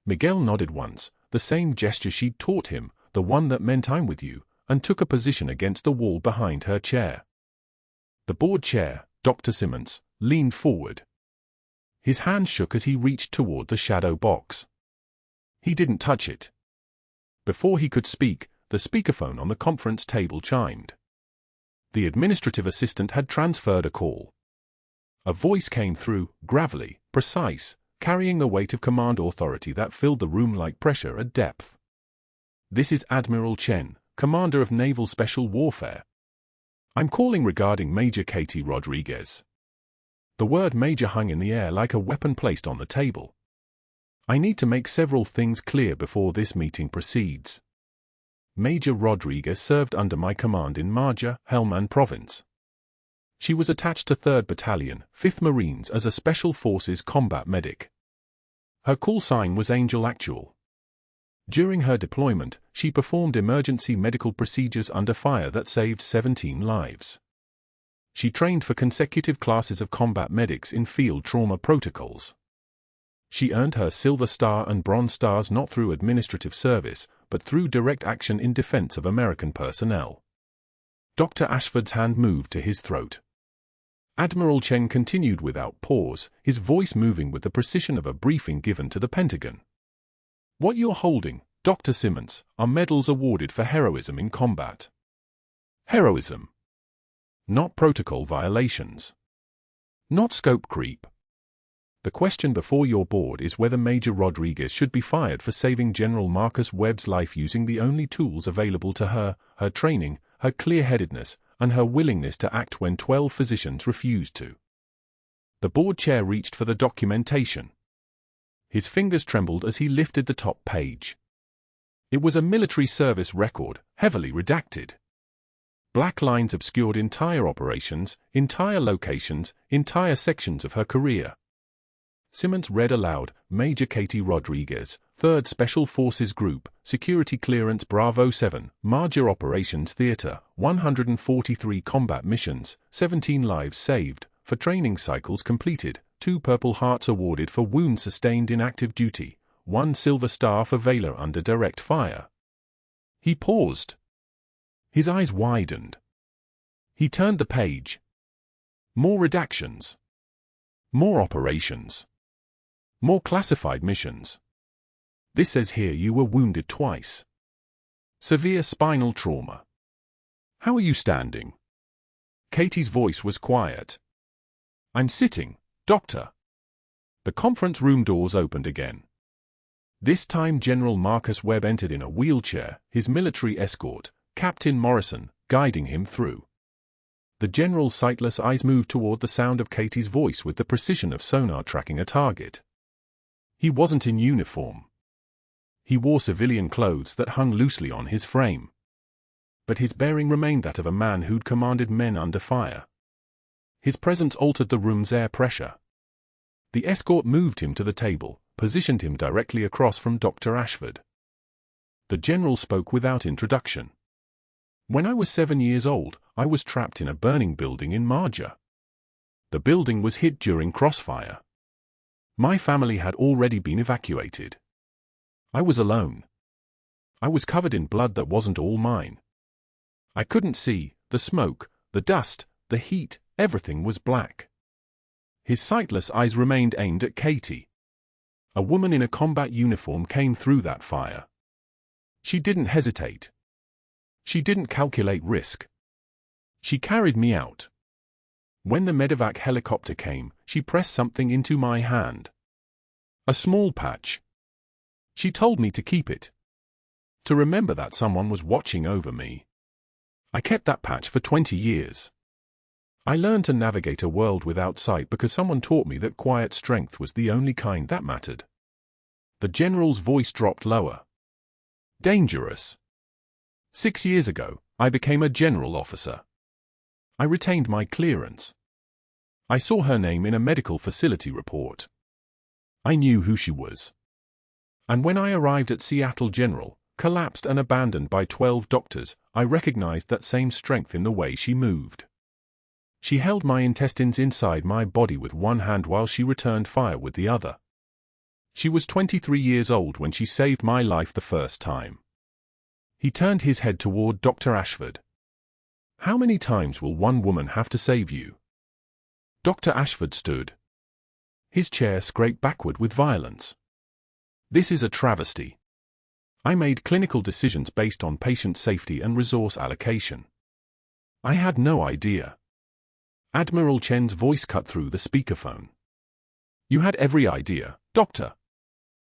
Miguel nodded once, the same gesture she'd taught him, the one that meant "I'm with you," and took a position against the wall behind her chair. The board chair, Dr. Simmons, leaned forward. His hand shook as he reached toward the shadow box. He didn't touch it. Before he could speak, the speakerphone on the conference table chimed. The administrative assistant had transferred a call. A voice came through, gravelly, precise, carrying the weight of command authority that filled the room like pressure at depth. "This is Admiral Chen, Commander of Naval Special Warfare. I'm calling regarding Major Katie Rodriguez." The word major hung in the air like a weapon placed on the table. "I need to make several things clear before this meeting proceeds. Major Rodriguez served under my command in Marja, Helmand Province. She was attached to 3rd Battalion, 5th Marines as a Special Forces combat medic. Her call sign was Angel Actual. During her deployment, she performed emergency medical procedures under fire that saved 17 lives. She trained for consecutive classes of combat medics in field trauma protocols. She earned her Silver Star and Bronze Stars not through administrative service, but through direct action in defense of American personnel." Dr. Ashford's hand moved to his throat. Admiral Chen continued without pause, his voice moving with the precision of a briefing given to the Pentagon. "What you're holding, Dr. Simmons, are medals awarded for heroism in combat. Heroism. Not protocol violations. Not scope creep. The question before your board is whether Major Rodriguez should be fired for saving General Marcus Webb's life using the only tools available to her, her training, her clear-headedness, and her willingness to act when 12 physicians refused to." The board chair reached for the documentation. His fingers trembled as he lifted the top page. It was a military service record, heavily redacted. Black lines obscured entire operations, entire locations, entire sections of her career. Simmons read aloud, Major Katie Rodriguez, 3rd Special Forces Group, Security Clearance Bravo 7, Major Operations Theater, 143 combat missions, 17 lives saved, for training cycles completed, 2 Purple Hearts awarded for wounds sustained in active duty, 1 Silver Star for valor under direct fire. He paused. His eyes widened. He turned the page. More redactions. More operations. More classified missions. This says here you were wounded twice. Severe spinal trauma. How are you standing? Katie's voice was quiet. I'm sitting, Doctor. The conference room doors opened again. This time General Marcus Webb entered in a wheelchair, his military escort, Captain Morrison, guiding him through. The general's sightless eyes moved toward the sound of Katie's voice with the precision of sonar tracking a target. He wasn't in uniform. He wore civilian clothes that hung loosely on his frame. But his bearing remained that of a man who'd commanded men under fire. His presence altered the room's air pressure. The escort moved him to the table, positioned him directly across from Dr. Ashford. The general spoke without introduction. When I was 7 years old, I was trapped in a burning building in Marja. The building was hit during crossfire. My family had already been evacuated. I was alone. I was covered in blood that wasn't all mine. I couldn't see, the smoke, the dust, the heat, everything was black. His sightless eyes remained aimed at Katie. A woman in a combat uniform came through that fire. She didn't hesitate. She didn't calculate risk. She carried me out. When the medevac helicopter came, she pressed something into my hand. A small patch. She told me to keep it. To remember that someone was watching over me. I kept that patch for 20 years. I learned to navigate a world without sight because someone taught me that quiet strength was the only kind that mattered. The general's voice dropped lower. Dangerous. 6 years ago, I became a general officer. I retained my clearance. I saw her name in a medical facility report. I knew who she was. And when I arrived at Seattle General, collapsed and abandoned by 12 doctors, I recognized that same strength in the way she moved. She held my intestines inside my body with one hand while she returned fire with the other. She was 23 years old when she saved my life the first time. He turned his head toward Dr. Ashford. How many times will one woman have to save you? Dr. Ashford stood. His chair scraped backward with violence. This is a travesty. I made clinical decisions based on patient safety and resource allocation. I had no idea. Admiral Chen's voice cut through the speakerphone. You had every idea, Doctor.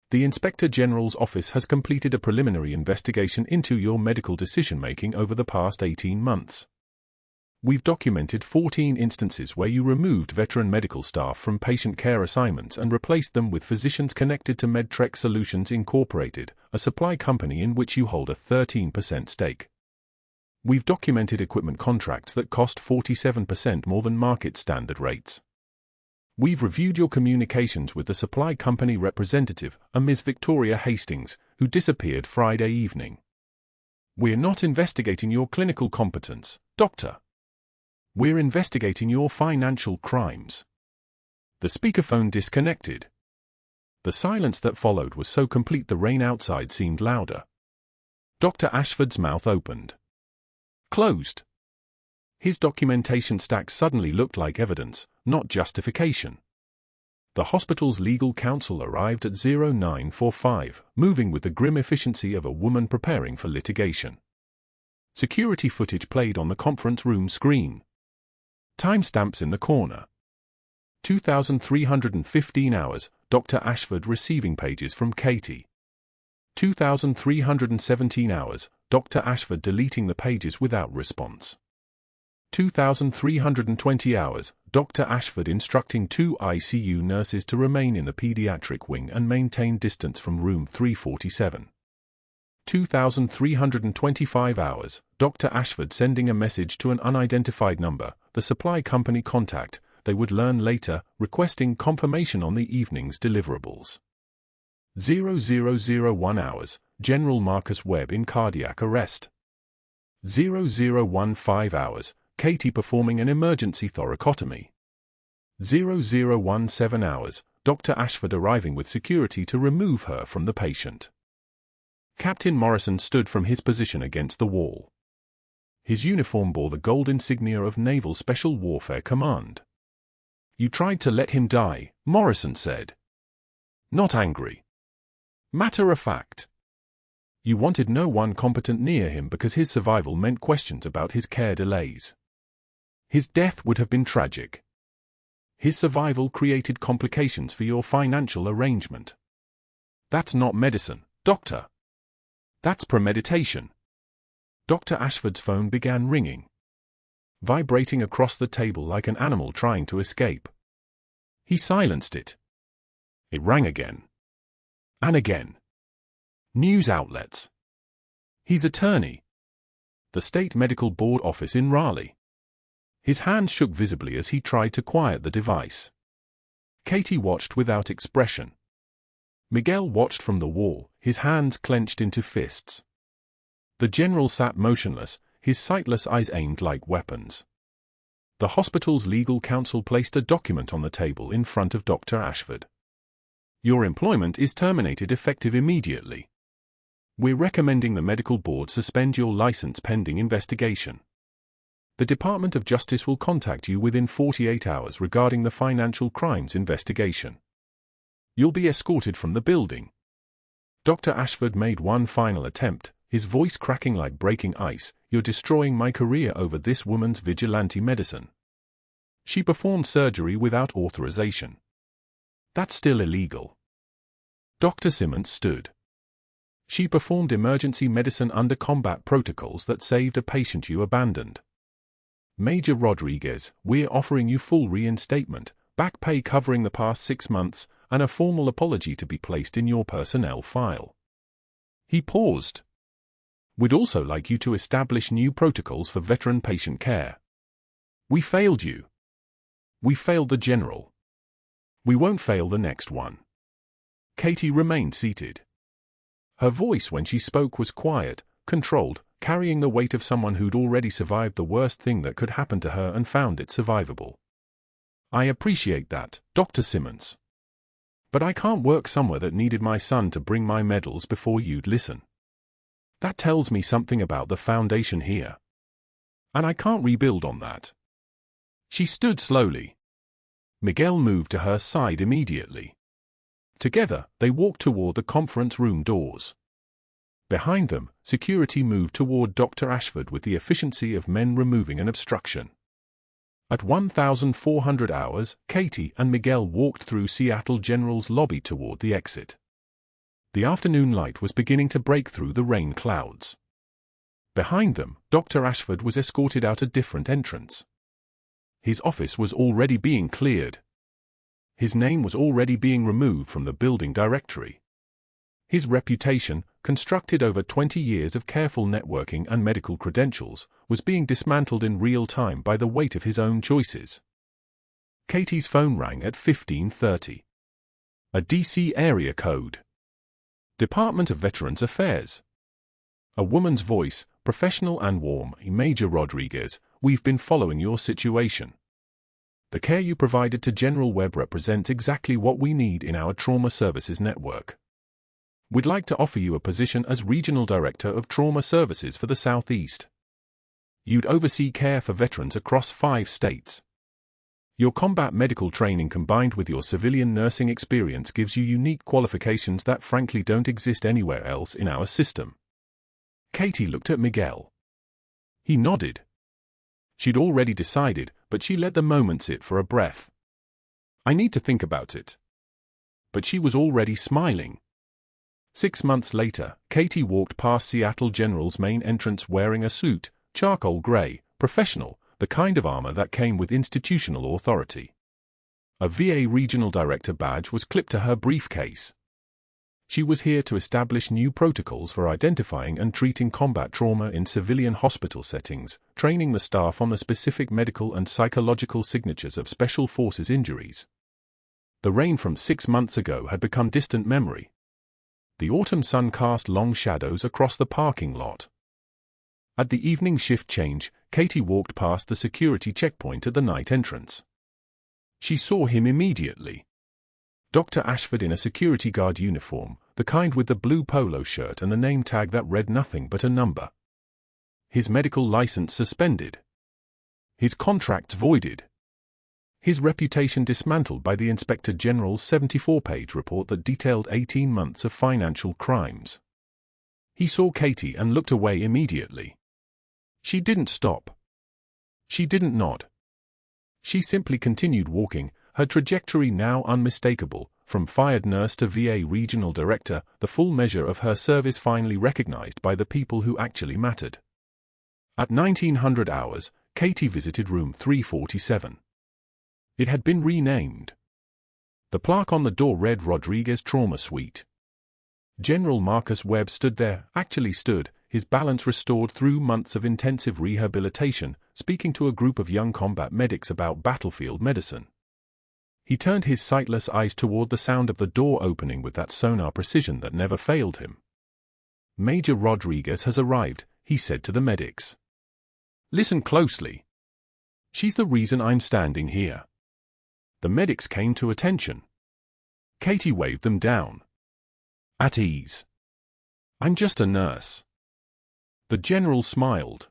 The Inspector General's office has completed a preliminary investigation into your medical decision-making over the past 18 months. We've documented 14 instances where you removed veteran medical staff from patient care assignments and replaced them with physicians connected to Medtrek Solutions Incorporated, a supply company in which you hold a 13% stake. We've documented equipment contracts that cost 47% more than market standard rates. We've reviewed your communications with the supply company representative, a Ms. Victoria Hastings, who disappeared Friday evening. We're not investigating your clinical competence, Doctor. We're investigating your financial crimes. The speakerphone disconnected. The silence that followed was so complete the rain outside seemed louder. Dr. Ashford's mouth opened. Closed. His documentation stack suddenly looked like evidence, not justification. The hospital's legal counsel arrived at 0945, moving with the grim efficiency of a woman preparing for litigation. Security footage played on the conference room screen. Timestamps in the corner. 2,315 hours, Dr. Ashford receiving pages from Katie. 2,317 hours, Dr. Ashford deleting the pages without response. 2,320 hours, Dr. Ashford instructing 2 ICU nurses to remain in the pediatric wing and maintain distance from room 347. 2,325 hours, Dr. Ashford sending a message to an unidentified number, the supply company contact, they would learn later, requesting confirmation on the evening's deliverables. 0001 hours, General Marcus Webb in cardiac arrest. 0015 hours, Katie performing an emergency thoracotomy. 0017 hours, Dr. Ashford arriving with security to remove her from the patient. Captain Morrison stood from his position against the wall. His uniform bore the gold insignia of Naval Special Warfare Command. "You tried to let him die," Morrison said. Not angry. Matter of fact. You wanted no one competent near him because his survival meant questions about his care delays. His death would have been tragic. His survival created complications for your financial arrangement. That's not medicine, Doctor. That's premeditation. Dr. Ashford's phone began ringing, vibrating across the table like an animal trying to escape. He silenced it. It rang again. And again. News outlets. His attorney. The State Medical Board office in Raleigh. His hands shook visibly as he tried to quiet the device. Katie watched without expression. Miguel watched from the wall, his hands clenched into fists. The general sat motionless, his sightless eyes aimed like weapons. The hospital's legal counsel placed a document on the table in front of Dr. Ashford. Your employment is terminated effective immediately. We're recommending the medical board suspend your license pending investigation. The Department of Justice will contact you within 48 hours regarding the financial crimes investigation. You'll be escorted from the building. Dr. Ashford made one final attempt, his voice cracking like breaking ice. You're destroying my career over this woman's vigilante medicine. She performed surgery without authorization. That's still illegal. Dr. Simmons stood. She performed emergency medicine under combat protocols that saved a patient you abandoned. Major Rodriguez, we're offering you full reinstatement, back pay covering the past 6 months, and a formal apology to be placed in your personnel file. He paused. We'd also like you to establish new protocols for veteran patient care. We failed you. We failed the general. We won't fail the next one. Katie remained seated. Her voice when she spoke was quiet, controlled, carrying the weight of someone who'd already survived the worst thing that could happen to her and found it survivable. I appreciate that, Dr. Simmons. But I can't work somewhere that needed my son to bring my medals before you'd listen. That tells me something about the foundation here. And I can't rebuild on that. She stood slowly. Miguel moved to her side immediately. Together, they walked toward the conference room doors. Behind them, security moved toward Dr. Ashford with the efficiency of men removing an obstruction. At 1,400 hours, Katie and Miguel walked through Seattle General's lobby toward the exit. The afternoon light was beginning to break through the rain clouds. Behind them, Dr. Ashford was escorted out a different entrance. His office was already being cleared. His name was already being removed from the building directory. His reputation, constructed over 20 years of careful networking and medical credentials, was being dismantled in real time by the weight of his own choices. Katie's phone rang at 15:30. A DC area code. Department of Veterans Affairs. A woman's voice, professional and warm. Major Rodriguez, we've been following your situation. The care you provided to General Webb represents exactly what we need in our trauma services network. We'd like to offer you a position as Regional Director of Trauma Services for the Southeast. You'd oversee care for veterans across 5 states. Your combat medical training combined with your civilian nursing experience gives you unique qualifications that frankly don't exist anywhere else in our system. Katie looked at Miguel. He nodded. She'd already decided, but she let the moment sit for a breath. I need to think about it. But she was already smiling. 6 months later, Katie walked past Seattle General's main entrance wearing a suit, charcoal gray, professional, the kind of armor that came with institutional authority. A VA regional director badge was clipped to her briefcase. She was here to establish new protocols for identifying and treating combat trauma in civilian hospital settings, training the staff on the specific medical and psychological signatures of Special Forces injuries. The rain from 6 months ago had become distant memory. The autumn sun cast long shadows across the parking lot. At the evening shift change, Katie walked past the security checkpoint at the night entrance. She saw him immediately. Dr. Ashford in a security guard uniform, the kind with the blue polo shirt and the name tag that read nothing but a number. His medical license suspended. His contracts voided. His reputation dismantled by the Inspector General's 74-page report that detailed 18 months of financial crimes. He saw Katie and looked away immediately. She didn't stop. She didn't nod. She simply continued walking, her trajectory now unmistakable, from fired nurse to VA regional director, the full measure of her service finally recognized by the people who actually mattered. At 1900 hours, Katie visited room 347. It had been renamed. The plaque on the door read Rodriguez Trauma Suite. General Marcus Webb stood there, actually stood, his balance restored through months of intensive rehabilitation, speaking to a group of young combat medics about battlefield medicine. He turned his sightless eyes toward the sound of the door opening with that sonar precision that never failed him. Major Rodriguez has arrived, he said to the medics. Listen closely. She's the reason I'm standing here. The medics came to attention. Katie waved them down. At ease. I'm just a nurse. The general smiled.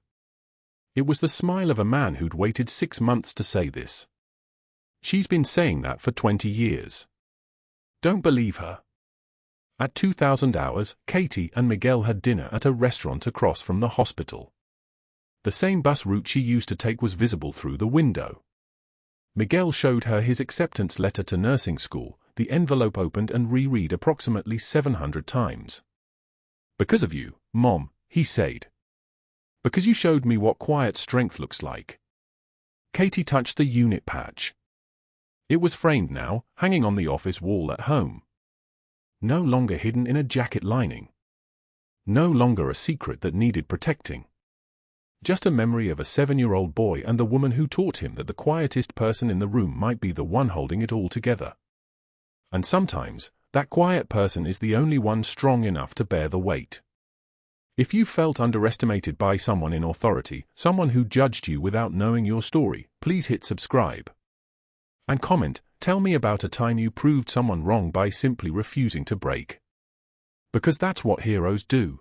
It was the smile of a man who'd waited 6 months to say this. She's been saying that for 20 years. Don't believe her. At 2000 hours, Katie and Miguel had dinner at a restaurant across from the hospital. The same bus route she used to take was visible through the window. Miguel showed her his acceptance letter to nursing school, the envelope opened and reread approximately 700 times. Because of you, Mom, he said. Because you showed me what quiet strength looks like. Katie touched the unit patch. It was framed now, hanging on the office wall at home. No longer hidden in a jacket lining. No longer a secret that needed protecting. Just a memory of a 7-year-old boy and the woman who taught him that the quietest person in the room might be the one holding it all together. And sometimes, that quiet person is the only one strong enough to bear the weight. If you felt underestimated by someone in authority, someone who judged you without knowing your story, please hit subscribe. And comment, tell me about a time you proved someone wrong by simply refusing to break. Because that's what heroes do.